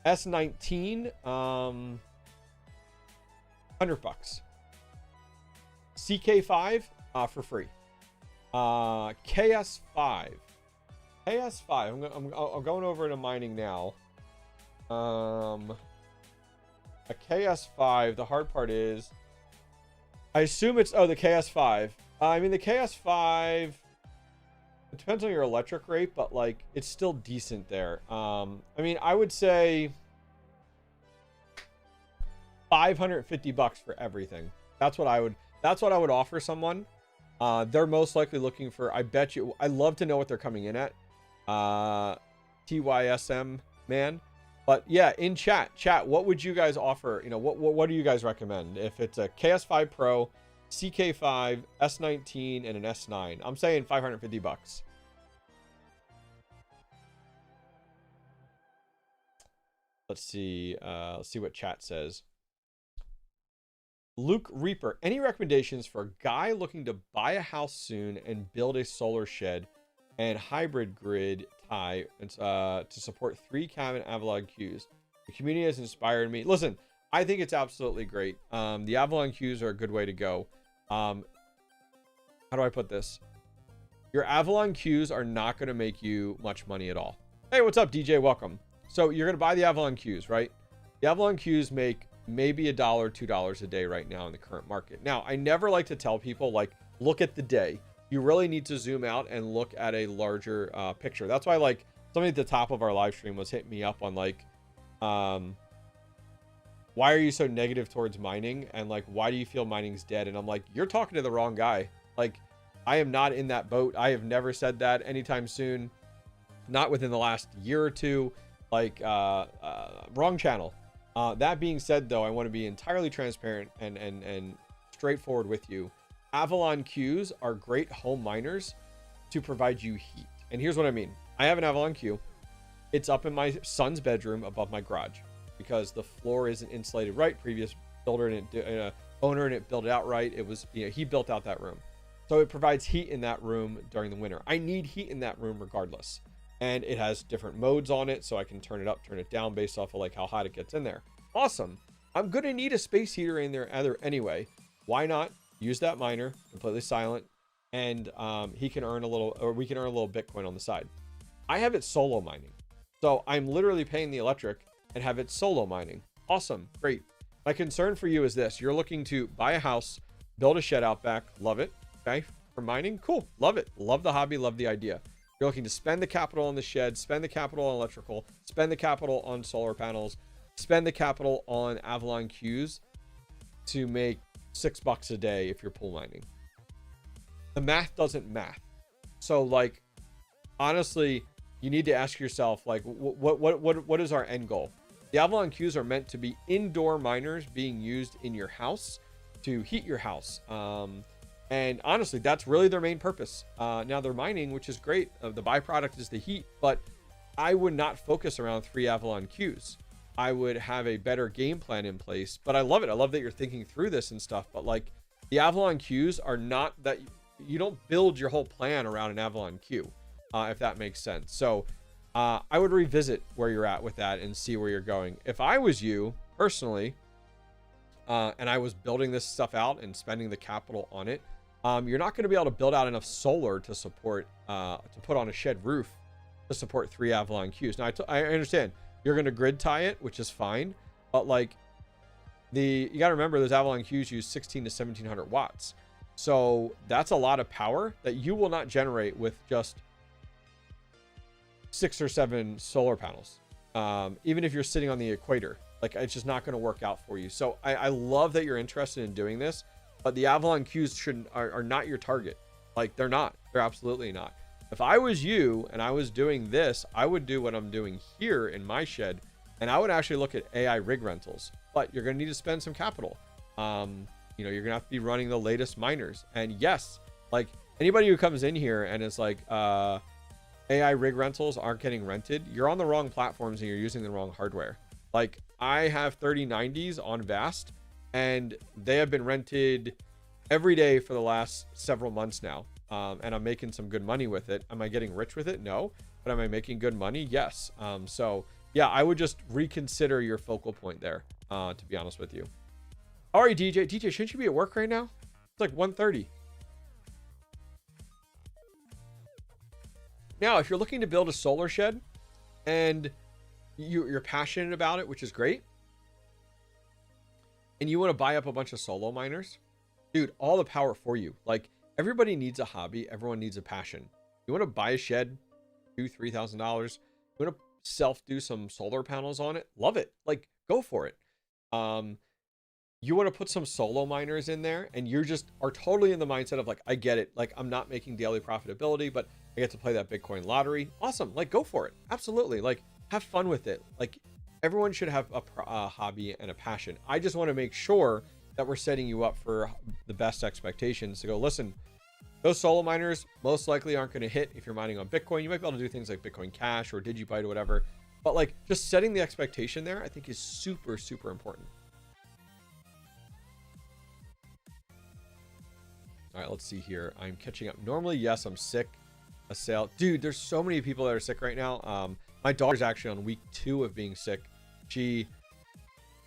S19, 100 bucks. CK5, for free. KS5. I'm going over into mining now. A KS5, the hard part is, I assume it's, the KS5. I mean, the KS5, it depends on your electric rate, but like, it's still decent there. I mean, I would say 550 bucks for everything. That's what I would offer someone. They're most likely looking for, I bet you, I'd love to know what they're coming in at. TYSM, man. But yeah, in chat, what would you guys offer? You know, what do you guys recommend? If it's a KS5 Pro, CK5, S19, and an S9, I'm saying 550 bucks. Let's see what chat says. Luke Reaper, any recommendations for a guy looking to buy a house soon and build a solar shed and hybrid grid tie to support 3 cabin Avalon queues? The community has inspired me. Listen, I think it's absolutely great. The Avalon queues are a good way to go. How do I put this? Your Avalon queues are not going to make you much money at all. Hey, what's up, DJ? Welcome. So you're going to buy the Avalon queues, right? The Avalon queues make maybe $1, $2 a day right now in the current market. Now, I never like to tell people, like, look at the day. You really need to zoom out and look at a larger picture. That's why, like, somebody at the top of our live stream was hitting me up on, like, why are you so negative towards mining? And, like, why do you feel mining's dead? And I'm like, you're talking to the wrong guy. Like, I am not in that boat. I have never said that anytime soon. Not within the last year or two. Like, wrong channel. That being said, though, I want to be entirely transparent and straightforward with you. Avalon queues are great home miners to provide you heat. And here's what I mean. I have an Avalon queue. It's up in my son's bedroom above my garage because the floor isn't insulated right. Previous builder and owner and it built it out right. It was, he built out that room. So it provides heat in that room during the winter. I need heat in that room regardless. And it has different modes on it, so I can turn it up, turn it down based off of like how hot it gets in there. Awesome. I'm going to need a space heater in there anyway. Why not use that miner completely silent, and he can earn a little, or we can earn a little Bitcoin on the side. I have it solo mining. So I'm literally paying the electric and have it solo mining. Awesome. Great. My concern for you is this. You're looking to buy a house, build a shed out back. Love it. Okay. For mining. Cool. Love it. Love the hobby. Love the idea. You're looking to spend the capital on the shed, spend the capital on electrical, spend the capital on solar panels, spend the capital on Avalon queues to make $6 a day if you're pool mining. The math doesn't math. So, like, honestly, you need to ask yourself, like, what is our end goal? The Avalon queues are meant to be indoor miners being used in your house to heat your house. And honestly, that's really their main purpose. Now they're mining, which is great. The byproduct is the heat, but I would not focus around 3 Avalon queues. I would have a better game plan in place, but I love it. I love that you're thinking through this and stuff, but like the Avalon queues are not that you don't build your whole plan around an Avalon queue, if that makes sense. So I would revisit where you're at with that and see where you're going. If I was you personally, and I was building this stuff out and spending the capital on it, you're not going to be able to build out enough solar to support, to put on a shed roof to support 3 Avalon queues. Now, I understand you're going to grid tie it, which is fine. But like you got to remember those Avalon Qs use 16 to 1700 watts. So that's a lot of power that you will not generate with just 6 or 7 solar panels. Even if you're sitting on the equator, like it's just not going to work out for you. So I love that you're interested in doing this, but the Avalon Qs are not your target. Like they're not. They're absolutely not. If I was you and I was doing this, I would do what I'm doing here in my shed, and I would actually look at AI rig rentals. But you're going to need to spend some capital. You know, you're going to have to be running the latest miners. And yes, like anybody who comes in here and is like, AI rig rentals aren't getting rented, you're on the wrong platforms and you're using the wrong hardware. Like I have 3090s on Vast, and they have been rented every day for the last several months now. And I'm making some good money with it. Am I getting rich with it? No. But am I making good money? Yes. So yeah, I would just reconsider your focal point there, to be honest with you. All right, DJ, shouldn't you be at work right now? It's like 1:30. Now, if you're looking to build a solar shed and you're passionate about it, which is great, and you want to buy up a bunch of solo miners, dude, all the power for you. Like everybody needs a hobby. Everyone needs a passion. You want to buy a shed, $2,000-$3,000. You want to self-do some solar panels on it? Love it. Like go for it. You want to put some solo miners in there and you just are totally in the mindset of like, I get it. Like I'm not making daily profitability, but I get to play that Bitcoin lottery. Awesome. Like go for it. Absolutely. Like have fun with it. Like everyone should have a hobby and a passion. I just want to make sure that we're setting you up for the best expectations to go, listen, those solo miners most likely aren't going to hit if you're mining on Bitcoin. You might be able to do things like Bitcoin Cash or DigiByte or whatever, but like just setting the expectation there, I think is super, super important. All right, let's see here. I'm catching up. Normally, yes, I'm sick. A sale. Dude, there's so many people that are sick right now. My daughter's actually on week 2 of being sick. She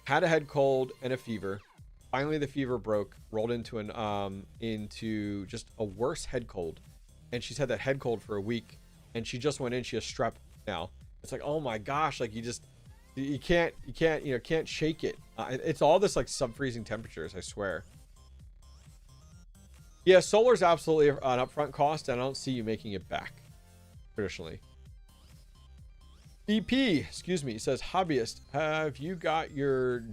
had a head cold and a fever. Finally, the fever broke, rolled into into just a worse head cold. And she's had that head cold for a week. And she just went in. She has strep now. It's like, oh my gosh, like you can't shake it. It's all this like sub-freezing temperatures, I swear. Yeah, solar's absolutely an upfront cost, and I don't see you making it back traditionally. BP, excuse me, says, Hobbyist, have you got your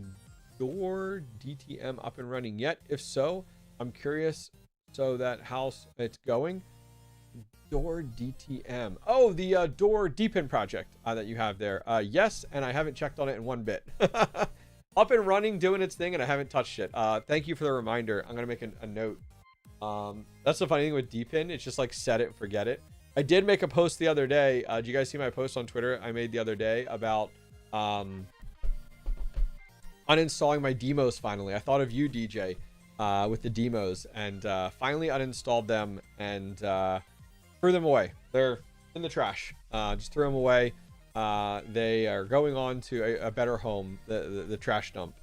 door DTM up and running yet? If so, I'm curious so that how it's going. Door DTM. Oh, the door DEPIN project that you have there. Yes, and I haven't checked on it in one bit. Up and running, doing its thing, and I haven't touched it. Thank you for the reminder. I'm going to make a note. That's the funny thing with DEPIN. It's just like set it and forget it. I did make a post the other day. Did you guys see my post on Twitter I made the other day about uninstalling my demos finally? I thought of you, DJ, with the demos, and finally uninstalled them and threw them away. They're in the trash. Just threw them away. They are going on to a better home, the trash dump.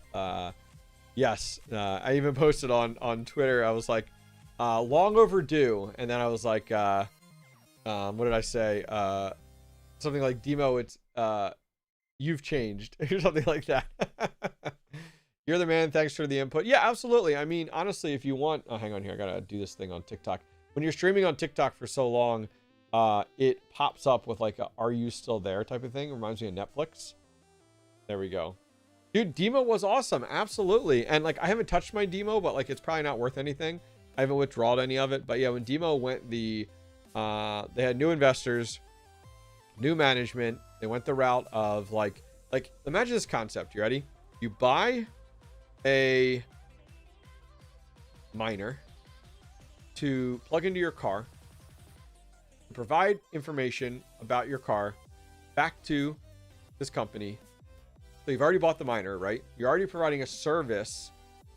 Yes, I even posted on Twitter. I was like, long overdue, and then I was like, what did I say? Something like, Demo, it's you've changed, or something like that. You're the man. Thanks for the input. Yeah, absolutely. I mean, honestly, if you want, oh, hang on here, I gotta do this thing on TikTok. When you're streaming on TikTok for so long, it pops up with like a "Are you still there?" type of thing. Reminds me of Netflix. There we go. Dude, demo was awesome. Absolutely. And like, I haven't touched my demo, but like, it's probably not worth anything. I haven't withdrawn any of it. But yeah, when demo went they had new investors, new management. They went the route of like imagine this concept. You ready? You buy a miner to plug into your car, provide information about your car back to this company. So you've already bought the miner, right? You're already providing a service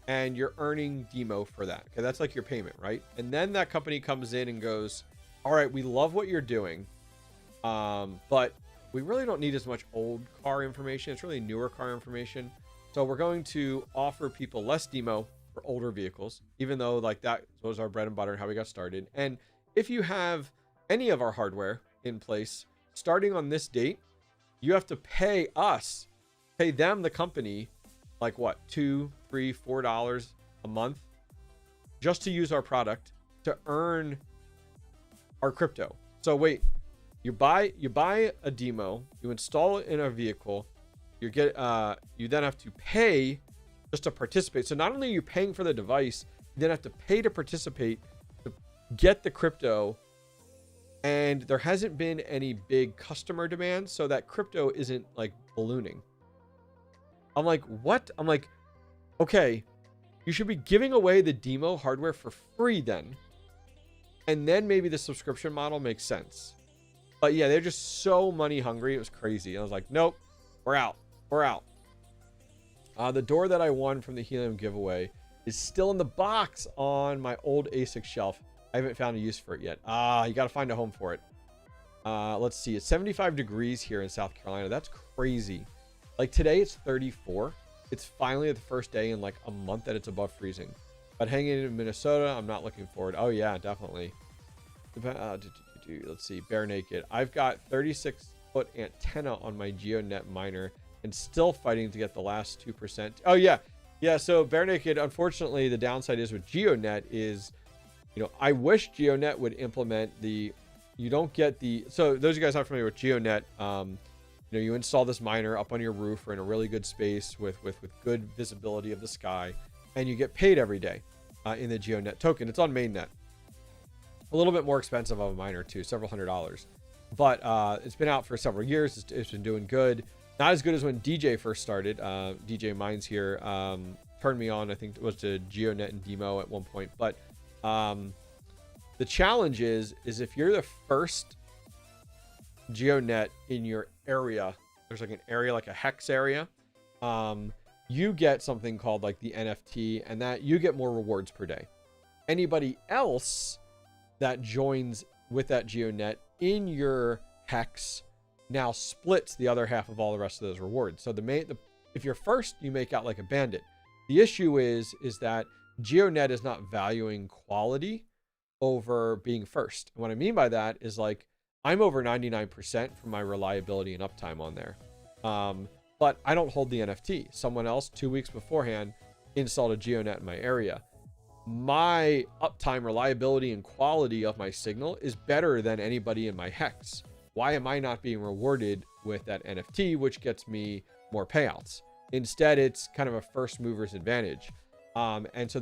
and you're earning demo for that. Okay, that's like your payment, right? And then that company comes in and goes, all right, we love what you're doing, but we really don't need as much old car information. It's really newer car information. So we're going to offer people less demo for older vehicles, even though like that was our bread and butter and how we got started. And if you have any of our hardware in place, starting on this date, you have to pay them, the company, like what, $2, $3, $4 a month just to use our product to earn our crypto. So wait, you buy a demo, you install it in a vehicle, you then have to pay just to participate. So not only are you paying for the device, you then have to pay to participate to get the crypto. And there hasn't been any big customer demand, so that crypto isn't like ballooning. I'm like, what? I'm like, okay, you should be giving away the demo hardware for free then. And then maybe the subscription model makes sense. But yeah, they're just so money hungry. It was crazy. I was like, nope, we're out. We're out. The door that I won from the helium giveaway is still in the box on my old ASIC shelf. I haven't found a use for it yet. You got to find a home for it. Let's see. It's 75 degrees here in South Carolina. That's crazy. Like today it's 34. It's finally the first day in like a month that it's above freezing. But hanging in Minnesota, I'm not looking forward. Oh yeah, definitely. Let's see. Bare naked. I've got 36-foot antenna on my GeoNet miner and still fighting to get the last 2%. Oh yeah. Yeah. So bare naked, unfortunately, the downside is with GeoNet is, you know, I wish GeoNet would implement you don't get so those of you guys not familiar with GeoNet, you know, you install this miner up on your roof or in a really good space with good visibility of the sky, and you get paid every day in the GeoNet token. It's on mainnet. A little bit more expensive of a miner too, several $100s. But it's been out for several years. It's been doing good. Not as good as when DJ first started. DJ Mines here turned me on, I think it was to GeoNet and Demo at one point. But the challenge is if you're the first GeoNet in your area, there's like an area, like a hex area, you get something called like the NFT, and that you get more rewards per day. Anybody else that joins with that GeoNet in your hex now splits the other half of all the rest of those rewards. So if you're first, you make out like a bandit. The issue is that GeoNet is not valuing quality over being first. And what I mean by that is like I'm over 99% for my reliability and uptime on there. But I don't hold the NFT. Someone else 2 weeks beforehand installed a GeoNet in my area. My uptime, reliability, and quality of my signal is better than anybody in my hex. Why am I not being rewarded with that NFT, which gets me more payouts? Instead, it's kind of a first mover's advantage. And so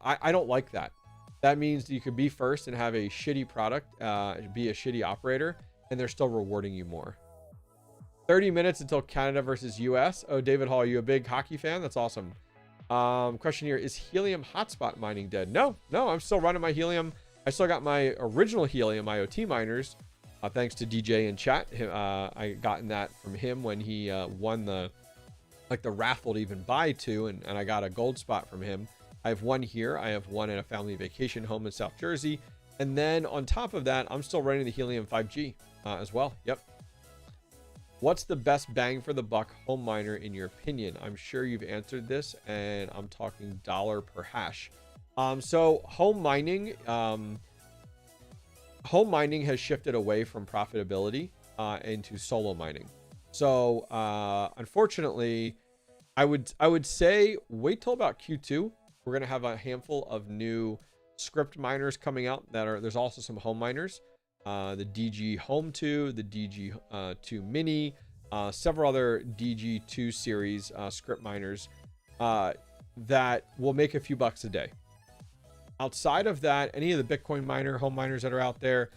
I don't like that. That means you could be first and have a shitty product, be a shitty operator, and they're still rewarding you more. 30 minutes until Canada versus US. Oh, David Hall, are you a big hockey fan? That's awesome. Question here, is helium hotspot mining dead? No, I'm still running my helium. I still got my original helium IoT miners, thanks to DJ in chat. I gotten that from him when he won the raffle to even buy two, and I got a gold spot from him. I have one here. I have one at a family vacation home in South Jersey. And then on top of that, I'm still running the Helium 5G as well. Yep. What's the best bang for the buck home miner in your opinion? I'm sure you've answered this, and I'm talking dollar per hash. So home mining has shifted away from profitability into solo mining. So unfortunately, I would say wait till about Q2. We're going to have a handful of new script miners coming out there's also some home miners, the DG Home 2, the DG2 Mini, several other DG2 series script miners that will make a few bucks a day. Outside of that, any of the Bitcoin miner home miners that are out there,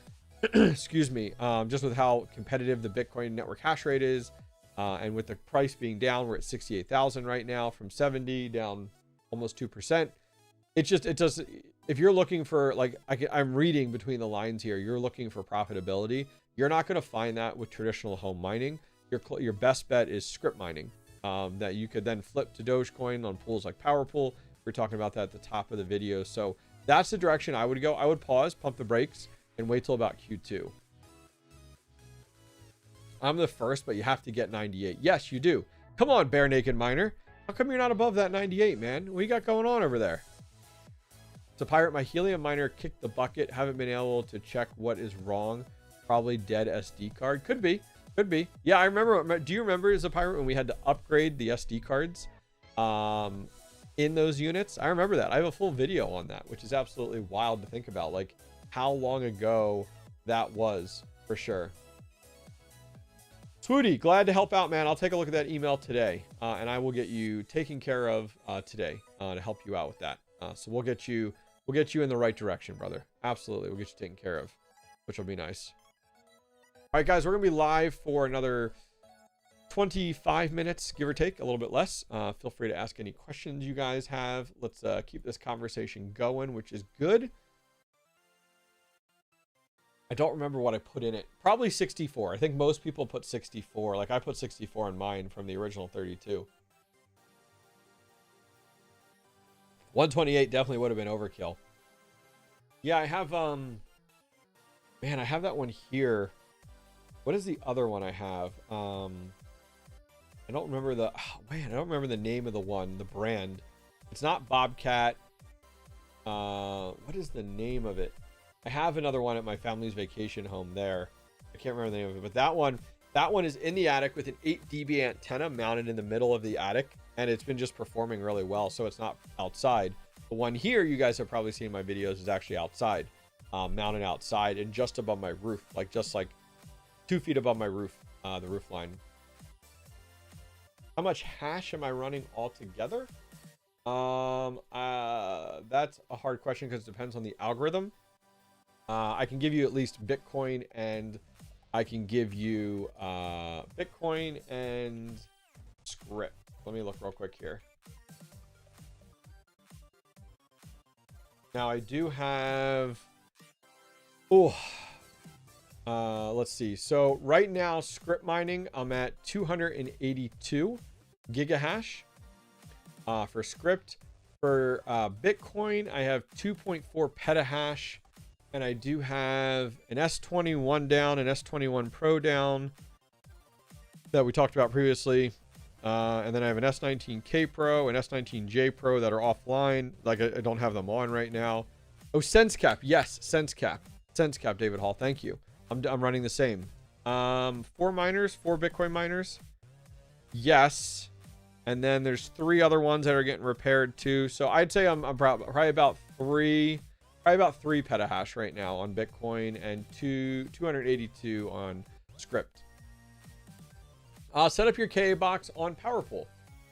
excuse me, just with how competitive the Bitcoin network hash rate is, and with the price being down, we're at 68,000 right now from 70, down almost 2%. It does. If you're looking for, like, I'm reading between the lines here, you're looking for profitability. You're not going to find that with traditional home mining. Your best bet is script mining, that you could then flip to Dogecoin on pools like PowerPool. We're talking about that at the top of the video. So that's the direction I would go. I would pause, pump the brakes, and wait till about Q2. I'm the first, but you have to get 98. Yes, you do. Come on, Bare Naked Miner. How come you're not above that 98, man? What you got going on over there? So Pirate, my helium miner kicked the bucket. Haven't been able to check what is wrong. Probably dead SD card. Could be. Yeah, I remember. Do you remember as a Pirate when we had to upgrade the SD cards? in those units. I remember that. I have a full video on that, which is absolutely wild to think about, like how long ago that was, for sure. Swooty, glad to help out, man. I'll take a look at that email today, and I will get you taken care of today to help you out with that. So we'll get you in the right direction, brother. Absolutely, we'll get you taken care of, which will be nice. All right, guys, we're gonna be live for another 25 minutes, give or take, a little bit less. Feel free to ask any questions you guys have. Let's keep this conversation going, which is good. I don't remember what I put in it. Probably 64. I think most people put 64. Like I put 64 in mine from the original 32. 128 definitely would have been overkill. Yeah, I have man, I have that one here. What is the other one I have? I don't remember the I don't remember the name of the one, the brand. It's not Bobcat. What is the name of it? I have another one at my family's vacation home there. I can't remember the name of it, but that one is in the attic with an 8 dB antenna mounted in the middle of the attic, and it's been just performing really well, so it's not outside. The one here you guys have probably seen in my videos is actually outside, mounted outside and just above my roof, like just like 2 feet above my roof, the roof line. How much hash am I running altogether? That's a hard question because it depends on the algorithm. I can give you at least Bitcoin, and I can give you Bitcoin and script. Let me look real quick here. Now I do have, let's see. So right now, script mining, I'm at 282 gigahash for script. For Bitcoin, I have 2.4 petahash. And I do have an S21 down, an S21 Pro down that we talked about previously. And then I have an S19K Pro, an S19J Pro that are offline. Like I don't have them on right now. Oh, SenseCap. Yes, SenseCap. SenseCap, David Hall. Thank you. I'm running the same. 4 miners, 4 Bitcoin miners. Yes. And then there's 3 other ones that are getting repaired too. So I'd say I'm probably about 3 petahash right now on Bitcoin and 282 on script. Set up your KA box on PowerPool.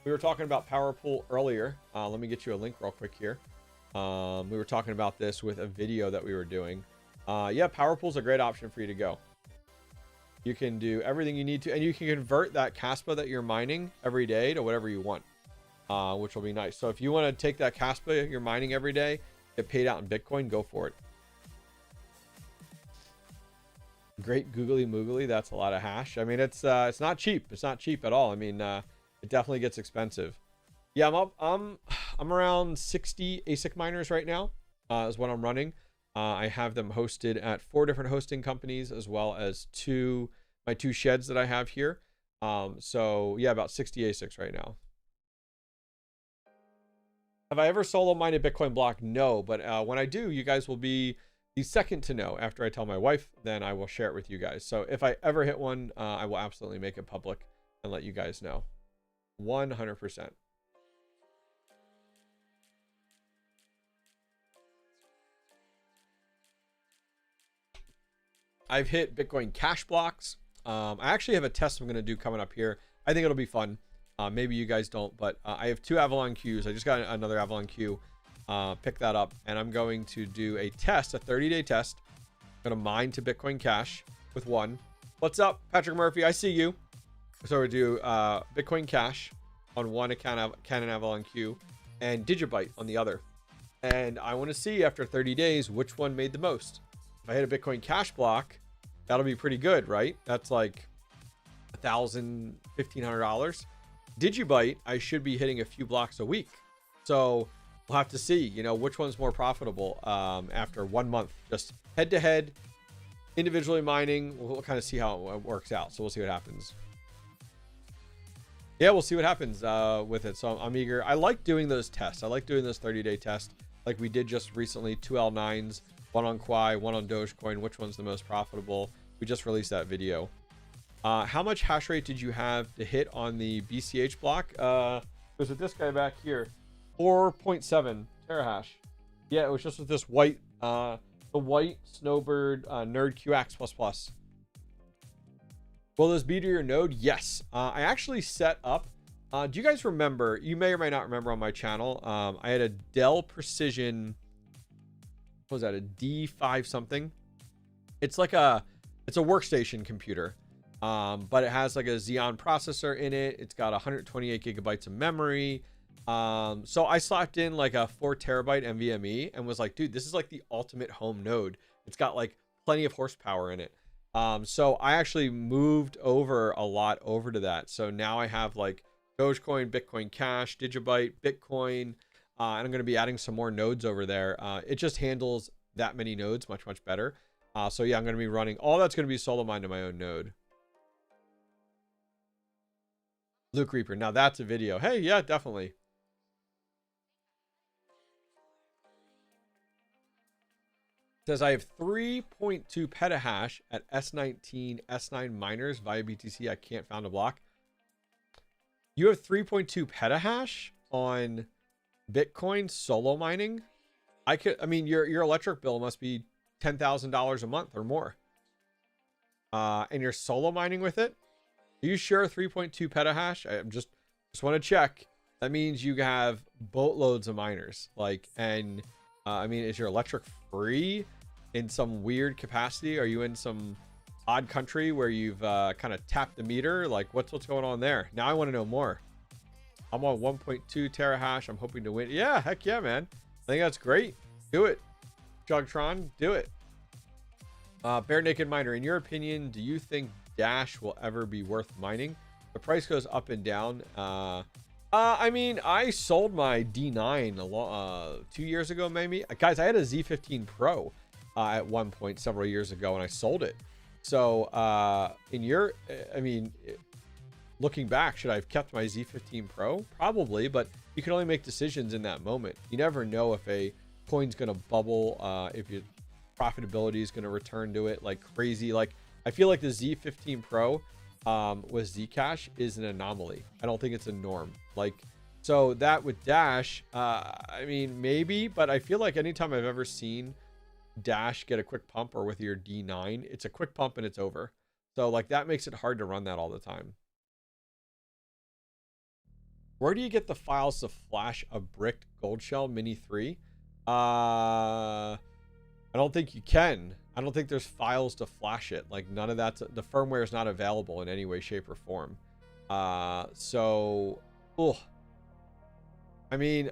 We were talking about PowerPool earlier. Let me get you a link real quick here. We were talking about this with a video that we were doing. Yeah, PowerPool's a great option for you to go. You can do everything you need to, and you can convert that Caspa that you're mining every day to whatever you want, which will be nice. So if you want to take that Caspa you're mining every day, get paid out in Bitcoin, go for it. Great googly moogly. That's a lot of hash. I mean, it's not cheap. It's not cheap at all. I mean, it definitely gets expensive. Yeah, I'm around 60 ASIC miners right now, is what I'm running. I have them hosted at 4 different hosting companies, as well as my 2 sheds that I have here. So yeah, about 60 ASICs right now. Have I ever solo mined a Bitcoin block? No, but when I do, you guys will be the second to know. After I tell my wife, then I will share it with you guys. So if I ever hit one, I will absolutely make it public and let you guys know. 100%. I've hit Bitcoin Cash blocks. I actually have a test I'm going to do coming up here. I think it'll be fun. Maybe you guys don't, but I have 2 Avalon Qs. I just got another Avalon Q. Pick that up, and I'm going to do a test, a 30-day test. I'm going to mine to Bitcoin Cash with 1. What's up, Patrick Murphy? I see you. So we do Bitcoin Cash on one Canon Avalon Q and Digibyte on the other. And I want to see after 30 days which one made the most. If I hit a Bitcoin Cash block, that'll be pretty good, right? That's like $1,000, $1,500. Digibyte, I should be hitting a few blocks a week. So we'll have to see, you know, which one's more profitable after 1 month. Just head to head, individually mining. We'll kind of see how it works out. So we'll see what happens. Yeah, we'll see what happens with it. So I'm eager. I like doing those tests. I like doing those 30-day tests like we did just recently. 2 L9s, 1 on Quai, 1 on Dogecoin. Which one's the most profitable? We just released that video. How much hash rate did you have to hit on the BCH block? was with this guy back here, 4.7 terahash. Yeah, it was just with this white, the white Snowbird Nerd QX++. Will this be to your node? Yes. I actually set up. Do you guys remember? You may or may not remember on my channel. I had a Dell Precision. What was that? A D5 something. It's like it's a workstation computer. But it has like a Xeon processor in it. It's got 128 gigabytes of memory. So I slapped in like a 4 terabyte NVMe and was like, dude, this is like the ultimate home node. It's got like plenty of horsepower in it. So I actually moved over a lot over to that. So now I have like Dogecoin, Bitcoin Cash, Digibyte, Bitcoin, and I'm going to be adding some more nodes over there. It just handles that many nodes much, much better. So yeah, I'm going to be running all that's going to be solo mined to my own node. Luke Reaper. Now that's a video. Hey, yeah, definitely. Says I have 3.2 petahash at S19 S9 miners via BTC. I can't found a block. You have 3.2 petahash on Bitcoin solo mining. I mean, your electric bill must be $10,000 a month or more. And you're solo mining with it. Are you sure 3.2 petahash? I just want to check. That means you have boatloads of miners. Like, and I mean, is your electric free in some weird capacity? Are you in some odd country where you've kind of tapped the meter? Like, what's going on there? Now I want to know more. I'm on 1.2 terahash. I'm hoping to win. Yeah, heck yeah, man. I think that's great. Do it. Jugtron, do it. Bare Naked Miner, in your opinion, do you think Dash will ever be worth mining? The price goes up and down. I mean, I sold my D9 2 years ago, maybe. Guys, I had a Z15 Pro at one point several years ago, and I sold it. So, I mean, looking back, should I have kept my Z15 Pro? Probably, but you can only make decisions in that moment. You never know if a coin's going to bubble, if your profitability is going to return to it like crazy. Like, I feel like the Z15 Pro with Zcash is an anomaly. I don't think it's a norm. Like, so that with Dash, I mean, maybe, but I feel like anytime I've ever seen Dash get a quick pump, or with your D9, it's a quick pump and it's over. So like that makes it hard to run that all the time. Where do you get the files to flash a bricked gold shell mini 3? I don't think you can. I don't think there's files to flash it. Like, none of that's, the firmware is not available in any way, shape, or form. So, I mean,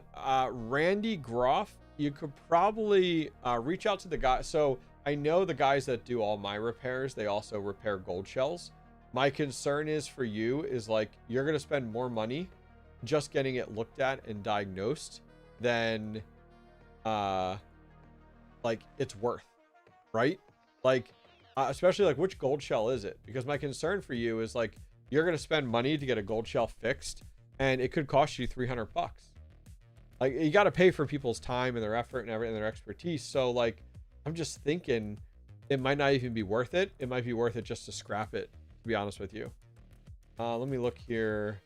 Randy Groff, you could probably reach out to the guy. So I know the guys that do all my repairs, they also repair gold shells. My concern is for you is like, you're going to spend more money just getting it looked at and diagnosed than like it's worth, right? Like, especially like, which gold shell is it? Because my concern for you is like, you're going to spend money to get a gold shell fixed, and it could cost you $300. Like, you got to pay for people's time and their effort and everything, and their expertise. So like, I'm just thinking it might not even be worth it. It might be worth it just to scrap it, to be honest with you. Let me look here.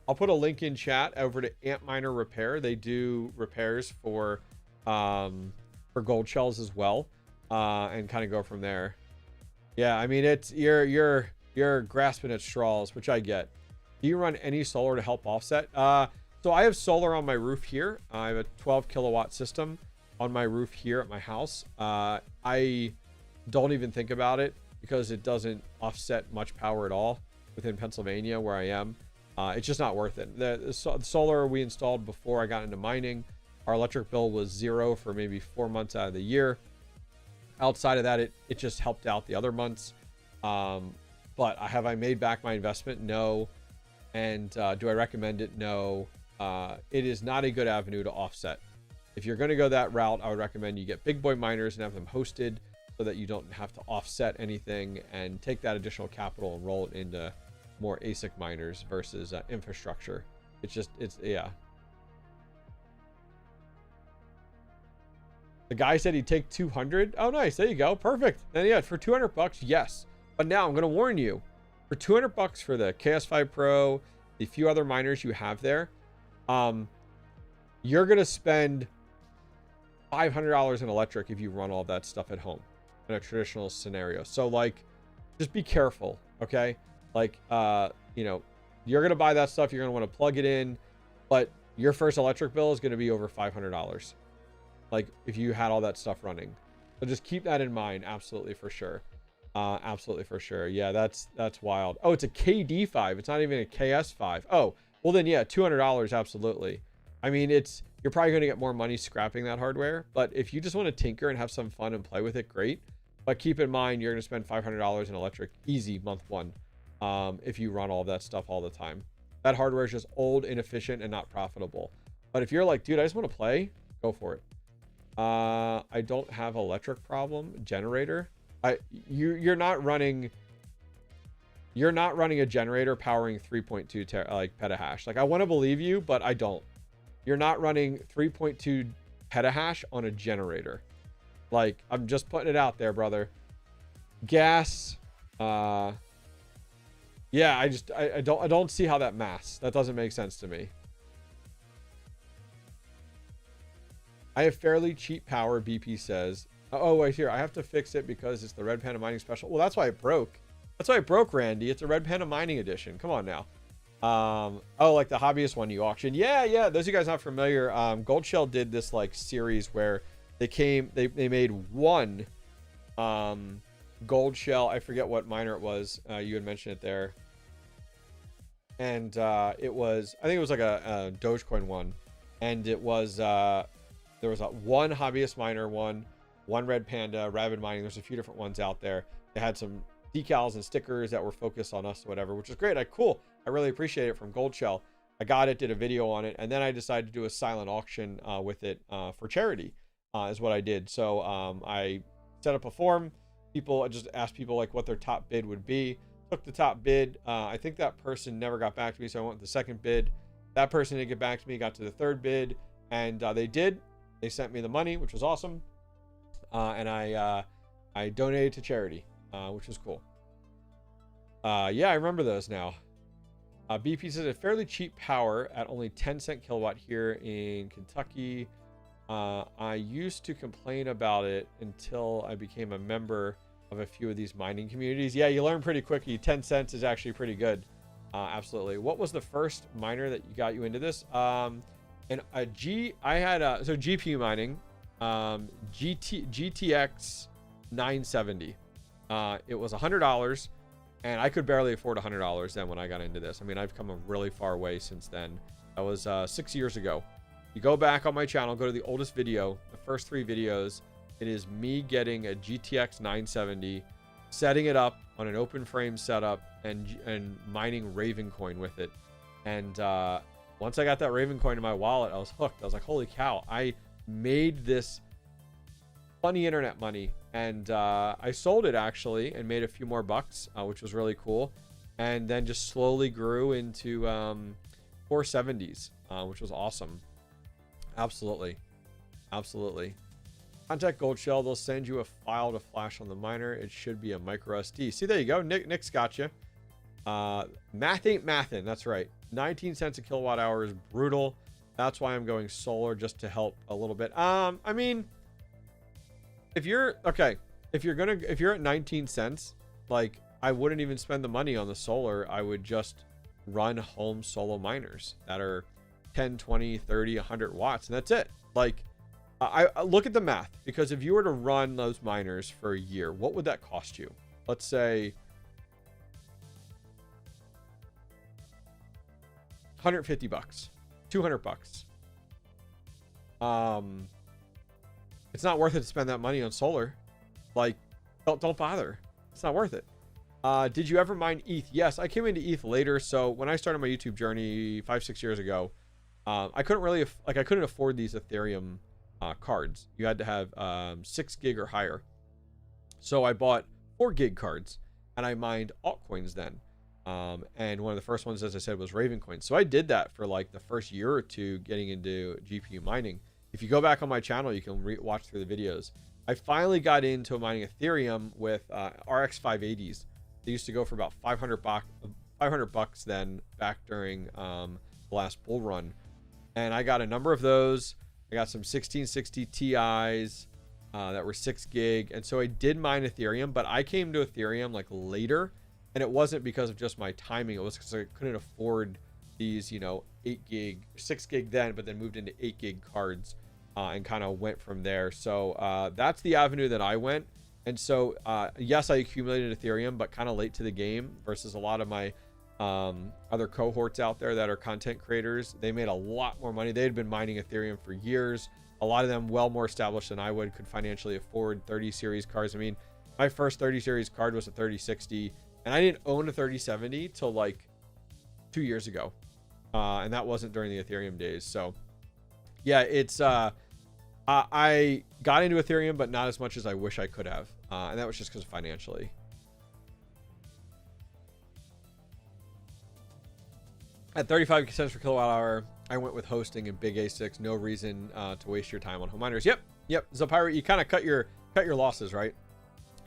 I'll put a link in chat over to Antminer Repair. They do repairs for gold shells as well, and kind of go from there. Yeah, I mean, it's you're grasping at straws, which I get. Do you run any solar to help offset? So I have solar on my roof here. I have a 12 kilowatt system on my roof here at my house. I don't even think about it because it doesn't offset much power at all within Pennsylvania where I am. It's just not worth it. The solar we installed before I got into mining, our electric bill was 0 for maybe 4 months out of the year. Outside of that, it just helped out the other months. But have I made back my investment? No. And do I recommend it? No. It is not a good avenue to offset. If you're going to go that route, I would recommend you get big boy miners and have them hosted so that you don't have to offset anything, and take that additional capital and roll it into more ASIC miners versus infrastructure. Yeah. The guy said he'd take 200. Oh, nice. There you go. Perfect. And yeah, for $200, yes. But now I'm going to warn you, for $200 for the KS5 Pro, the few other miners you have there, You're going to spend $500 in electric if you run all that stuff at home in a traditional scenario. So like, just be careful. Okay. Like, you know, you're going to buy that stuff. You're going to want to plug it in, but your first electric bill is going to be over $500. Like if you had all that stuff running. So just keep that in mind. Absolutely. For sure. Absolutely. For sure. Yeah. That's wild. Oh, it's a KD5. It's not even a KS5. Oh, well then, yeah, $200. Absolutely. I mean, you're probably going to get more money scrapping that hardware, but if you just want to tinker and have some fun and play with it, great. But keep in mind, you're going to spend $500 in electric easy month one. If you run all of that stuff all the time. That hardware is just old, inefficient, and not profitable. But if you're like, dude, I just want to play, go for it. I don't have electric problem. Generator. You're not running a generator powering 3.2 like petahash. Like I want to believe you, but I don't. You're not running 3.2 petahash on a generator. Like I'm just putting it out there, brother. Gas. Yeah, I don't see how that maths. That doesn't make sense to me. I have fairly cheap power, BP says. Oh, wait here. I have to fix it because it's the Red Panda Mining Special. Well, that's why it broke. That's why it broke, Randy. It's a Red Panda Mining Edition. Come on now. Oh, like the Hobbyist one you auctioned. Yeah. Those of you guys not familiar, Goldshell did this like series where they made one gold shell. I forget what miner it was. You had mentioned it there. And I think it was like a Dogecoin one. And it was there was one Hobbyist miner one Red Panda, Rabid Mining. There's a few different ones out there. They had some decals and stickers that were focused on us or whatever, which is great. Cool. I really appreciate it from Goldshell. I got it, did a video on it, and then I decided to do a silent auction with it for charity is what I did. So I set up a form. I just asked people like what their top bid would be. Took the top bid. I think that person never got back to me, so I went with the second bid. That person didn't get back to me, got to the third bid, and they did. They sent me the money, which was awesome. And I donated to charity, which was cool. Yeah, I remember those now. BP says a fairly cheap power at only 10-cent kilowatt here in Kentucky. I used to complain about it until I became a member of a few of these mining communities. Yeah, you learn pretty quickly. 10 cents is actually pretty good. Absolutely. What was the first miner that got you into this? I had GPU mining, GTX 970. It was $100. And I could barely afford $100 then when I got into this. I mean, I've come a really far way since then. That was 6 years ago. You go back on my channel, go to the oldest video, the first 3 videos. It is me getting a GTX 970, setting it up on an open frame setup, and mining Raven coin with it. And once I got that Raven coin in my wallet, I was hooked. I was like, holy cow, I made this funny internet money. And I sold it actually and made a few more bucks, which was really cool. And then just slowly grew into 470s, which was awesome. Absolutely. Contact Goldshell. They'll send you a file to flash on the miner. It should be a micro SD. See, there you go. Nick's got you. Math ain't mathin'. That's right. 19 cents a kilowatt hour is brutal. That's why I'm going solar, just to help a little bit. I mean, if you're at 19 cents, like I wouldn't even spend the money on the solar. I would just run home solo miners that are 10, 20, 30, 100 watts. And that's it. Like I look at the math, because if you were to run those miners for a year, what would that cost you? Let's say 150 bucks, 200 bucks. It's not worth it to spend that money on solar. Like, don't bother. It's not worth it. Did you ever mine ETH? Yes, I came into ETH later. So when I started my YouTube journey 5-6 years ago, I couldn't afford these Ethereum cards. You had to have 6 gig or higher. So I bought 4 gig cards, and I mined altcoins then. And one of the first ones, as I said, was Raven coin. So I did that for like the first year or two getting into GPU mining. If you go back on my channel, you can watch through the videos. I finally got into mining Ethereum with RX 580s. They used to go for about 500 bucks then, back during the last bull run. and I got a number of those. I got some 1660 Ti's that were 6 gig. And so I did mine Ethereum, but I came to Ethereum like later, and it wasn't because of just my timing. It was because I couldn't afford these, 8 gig, 6 gig then, but then moved into 8 gig cards and kind of went from there. So that's the avenue that I went. And so, yes, I accumulated Ethereum, but kind of late to the game versus a lot of my other cohorts out there that are content creators. They made a lot more money. They had been mining Ethereum for years. A lot of them well more established than I could financially afford 30 series cards. I mean, my first 30 series card was a 3060, and I didn't own a 3070 till like 2 years ago. And that wasn't during the Ethereum days. So yeah, it's, I got into Ethereum, but not as much as I wish I could have. And that was just because financially. At 35 cents per kilowatt hour, I went with hosting and big ASICs. No reason to waste your time on home miners. Yep. Zapirate, you kind of cut your losses, right?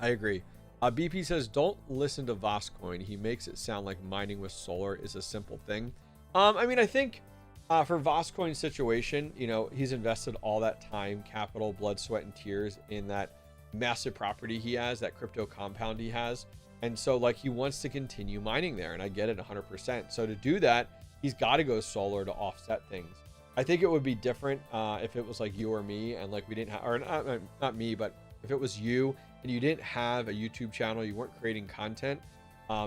I agree. BP says, don't listen to Voscoin. He makes it sound like mining with solar is a simple thing. I mean, I think for Voscoin's situation, he's invested all that time, capital, blood, sweat, and tears in that massive property he has, that crypto compound he has. And so like he wants to continue mining there, and I get it 100%. So to do that, he's got to go solar to offset things. I think it would be different if it was like you or me, and like we didn't have, or not me, but if it was you and you didn't have a YouTube channel, you weren't creating content.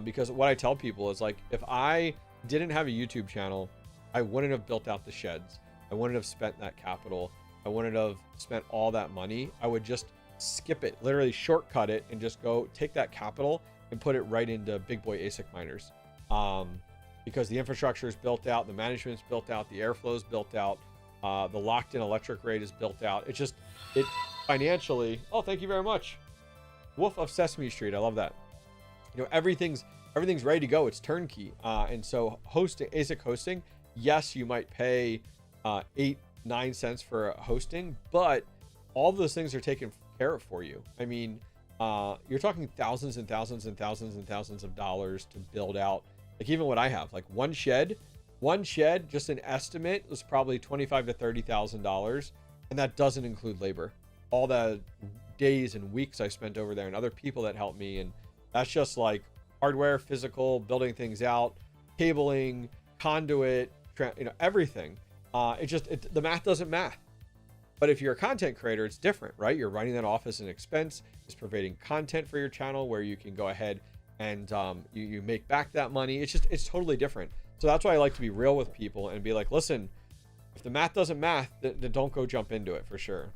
Because what I tell people is like, if I didn't have a YouTube channel, I wouldn't have built out the sheds. I wouldn't have spent that capital. I wouldn't have spent all that money. I would just skip it, literally shortcut it, and just go take that capital and put it right into big boy ASIC miners. Because the infrastructure is built out, the management's built out, the airflow is built out, the locked in electric rate is built out. It financially, oh, thank you very much. Wolf of Sesame Street, I love that. Everything's ready to go. It's turnkey. And so ASIC hosting, yes, you might pay 8-9 cents for hosting, but all of those things are taken care of for you. I mean, you're talking thousands and thousands and thousands and thousands of dollars to build out. Like even what I have, like one shed, just an estimate was probably $25,000 to $30,000, and that doesn't include labor. All the days and weeks I spent over there, and other people that helped me, and that's just like hardware, physical, building things out, cabling, conduit, everything. The math doesn't math. But if you're a content creator, it's different, right? You're running that off as an expense. It's providing content for your channel where you can go ahead and you make back that money. It's totally different. So that's why I like to be real with people and be like, listen, if the math doesn't math, then don't go jump into it for sure.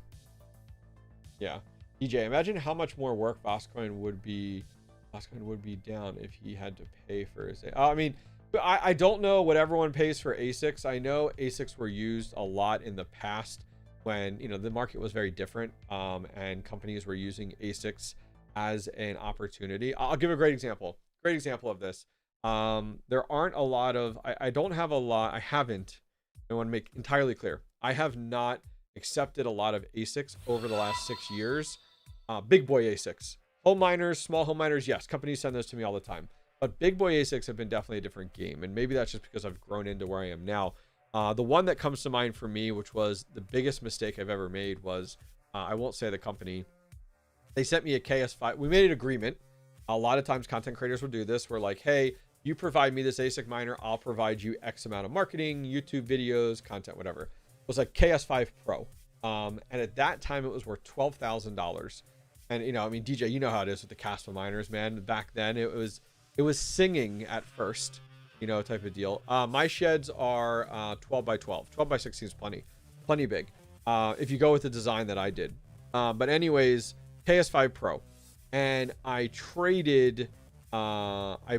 Yeah. DJ, imagine how much more work Voscoin would be down if he had to pay for his. I mean, I don't know what everyone pays for ASICs. I know ASICs were used a lot in the past when the market was very different, and companies were using ASICs as an opportunity. I'll give a great example of this. There aren't a lot of, I haven't, I want to make entirely clear, I have not accepted a lot of ASICs over the last 6 years. Big boy ASICs, home miners, small home miners, yes, companies send those to me all the time, but big boy ASICs have been definitely a different game, and maybe that's just because I've grown into where I am now. The one that comes to mind for me, which was the biggest mistake I've ever made, was I won't say the company. They sent me a KS5. We made an agreement. A lot of times content creators will do this. We're like, hey, you provide me this ASIC miner, I'll provide you X amount of marketing, YouTube videos, content, whatever. It was like KS5 Pro. And at that time it was worth $12,000. And I mean, DJ, you know how it is with the Caspa miners, man. Back then it was singing at first, type of deal. My sheds are 12 by 12. 12 by 16 is plenty big. If you go with the design that I did. But anyways, KS5 Pro, and I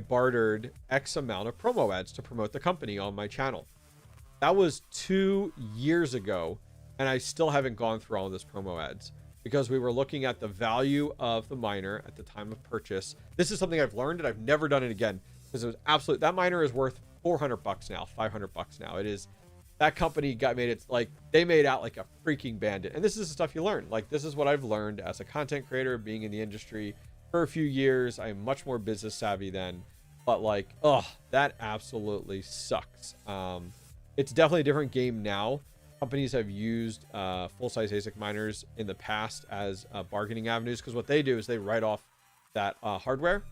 bartered X amount of promo ads to promote the company on my channel. That was 2 years ago, and I still haven't gone through all of this promo ads because we were looking at the value of the miner at the time of purchase. This is something I've learned, and I've never done it again because it was that miner is worth $400 now, $500 now. It is. That company they made out like a freaking bandit. And this is the stuff you learn. Like, this is what I've learned as a content creator, being in the industry for a few years. I'm much more business savvy then, but that absolutely sucks. it's definitely a different game now. Companies have used full-size ASIC miners in the past as bargaining avenues, because what they do is they write off that hardware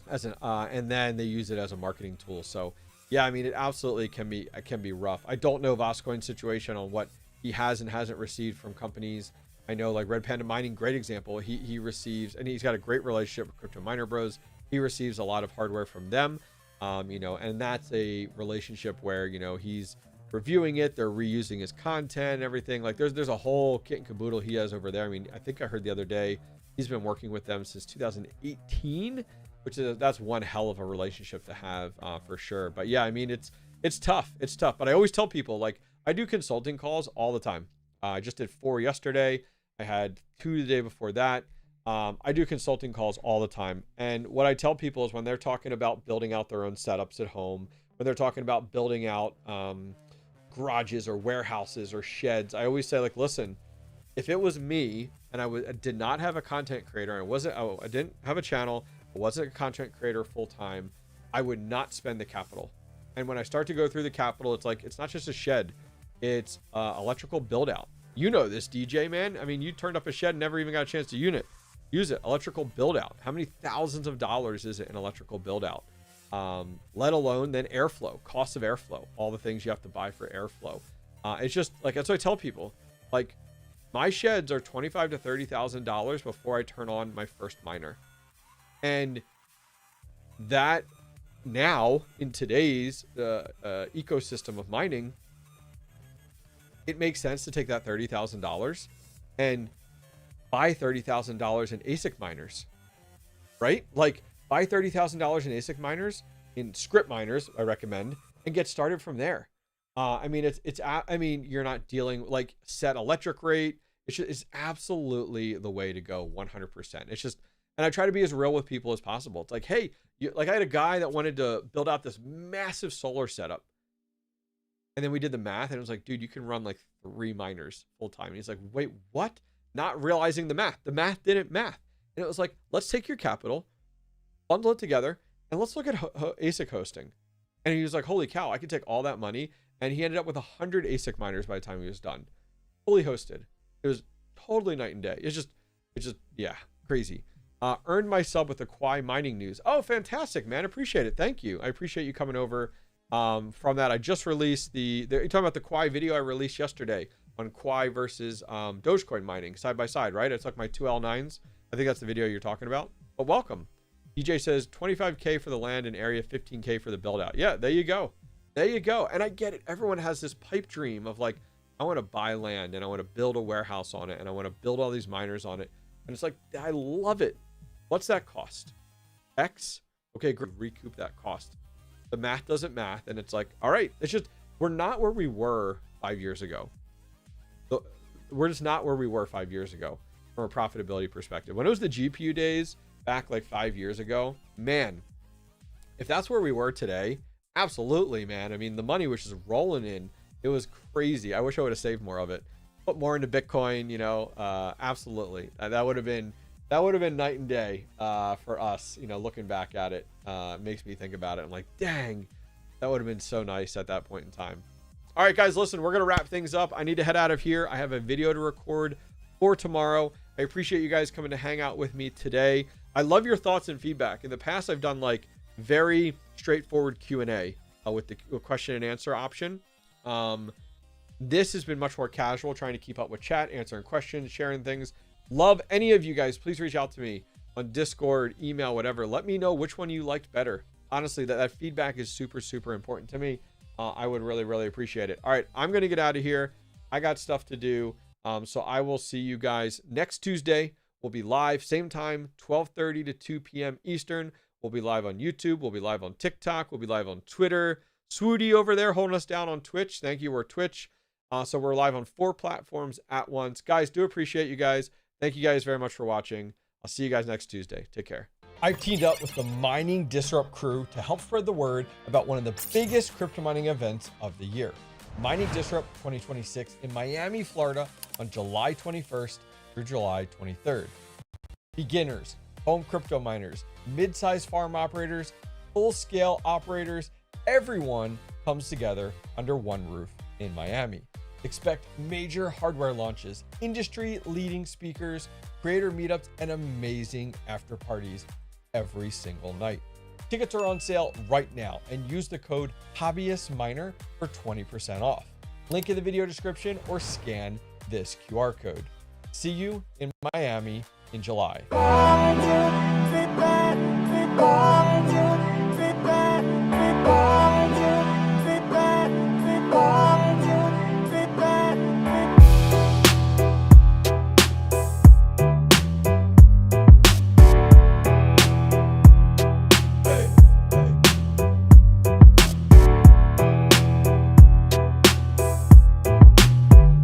as an and then they use it as a marketing tool. So yeah, I mean, it absolutely can be rough. I don't know Voscoin's situation on what he has and hasn't received from companies. I know like Red Panda Mining, great example. He receives, and he's got a great relationship with Crypto Miner Bros. He receives a lot of hardware from them, you know, and that's a relationship where, you know, he's reviewing it, they're reusing his content and everything. Like there's a whole kit and caboodle he has over there. I mean, I think I heard the other day he's been working with them since 2018, which is, that's one hell of a relationship to have for sure. But yeah, I mean, it's tough. It's tough. But I always tell people, like, I do consulting calls all the time. I just did 4 yesterday. I had 2 the day before that. I do consulting calls all the time. And what I tell people is when they're talking about building out their own setups at home, when they're talking about building out garages or warehouses or sheds, I always say, like, listen, if it was me and I did not have a content creator, and I didn't have a channel, I wasn't a content creator full time, I would not spend the capital. And when I start to go through the capital, it's like, it's not just a shed, it's electrical build out. You know this, DJ, man. I mean, you turned up a shed and never even got a chance to use it. Electrical build out. How many thousands of dollars is it in electrical build out? Let alone then airflow, cost of airflow, all the things you have to buy for airflow. It's just like, that's what I tell people. Like, my sheds are $25,000 to $30,000 before I turn on my first miner. And that now in today's ecosystem of mining, it makes sense to take that $30,000 and buy $30,000 in ASIC miners, right? Like, buy $30,000 in ASIC miners, in script miners, I recommend, and get started from there. I mean, I mean, you're not dealing like set electric rate. It's absolutely the way to go, 100%. It's just, and I try to be as real with people as possible. It's like, hey, like I had a guy that wanted to build out this massive solar setup. And then we did the math and it was like, dude, you can run like 3 miners full time. And he's like, wait, what? Not realizing the math. The math didn't math. And it was like, let's take your capital, bundle it together, and let's look at ASIC hosting. And he was like, holy cow, I could take all that money. And he ended up with 100 ASIC miners by the time he was done. Fully hosted. It was totally night and day. It's just, yeah, crazy. Earned my sub with the Quai mining news. Oh, fantastic, man. Appreciate it. Thank you. I appreciate you coming over from that. I just released you're talking about the Quai video I released yesterday on Quai versus Dogecoin mining side by side, right? I took my 2 L9s. I think that's the video you're talking about. But welcome. DJ says 25K for the land and area, 15K for the build out. Yeah, there you go. There you go. And I get it. Everyone has this pipe dream of like, I want to buy land and I want to build a warehouse on it and I want to build all these miners on it. And it's like, I love it. What's that cost? X? Okay, great. Recoup that cost. The math doesn't math. And it's like, all right, it's just, we're not where we were 5 years ago. We're just not where we were 5 years ago from a profitability perspective. When it was the GPU days back like 5 years ago, man, if that's where we were today, absolutely, man. I mean, the money was just rolling in. It was crazy. I wish I would have saved more of it. Put more into Bitcoin, you know, absolutely. That would have been night and day for us, you know, looking back at it. Makes me think about it. I'm like, dang, that would have been so nice at that point in time. All right, guys, listen, we're going to wrap things up. I need to head out of here. I have a video to record for tomorrow. I appreciate you guys coming to hang out with me today. I love your thoughts and feedback. In the past, I've done like very straightforward Q&A with the question and answer option. This has been much more casual, trying to keep up with chat, answering questions, sharing things. Love any of you guys. Please reach out to me on Discord, email, whatever. Let me know which one you liked better. Honestly, that feedback is super, super important to me. I would really, really appreciate it. All right, I'm going to get out of here. I got stuff to do. So I will see you guys next Tuesday. We'll be live, same time, 12:30 to 2 p.m. Eastern. We'll be live on YouTube. We'll be live on TikTok. We'll be live on Twitter. Swooty over there holding us down on Twitch. Thank you. We're Twitch. So we're live on 4 platforms at once. Guys, do appreciate you guys. Thank you guys very much for watching. I'll see you guys next Tuesday. Take care. I've teamed up with the Mining Disrupt crew to help spread the word about one of the biggest crypto mining events of the year, Mining Disrupt 2026 in Miami, Florida on July 21st through July 23rd. Beginners, home crypto miners, mid-sized farm operators, full-scale operators, everyone comes together under one roof in Miami. Expect major hardware launches, industry-leading speakers, creator meetups, and amazing after parties every single night. Tickets are on sale right now and use the code HobbyistMiner for 20% off. Link in the video description or scan this QR code. See you in Miami in July.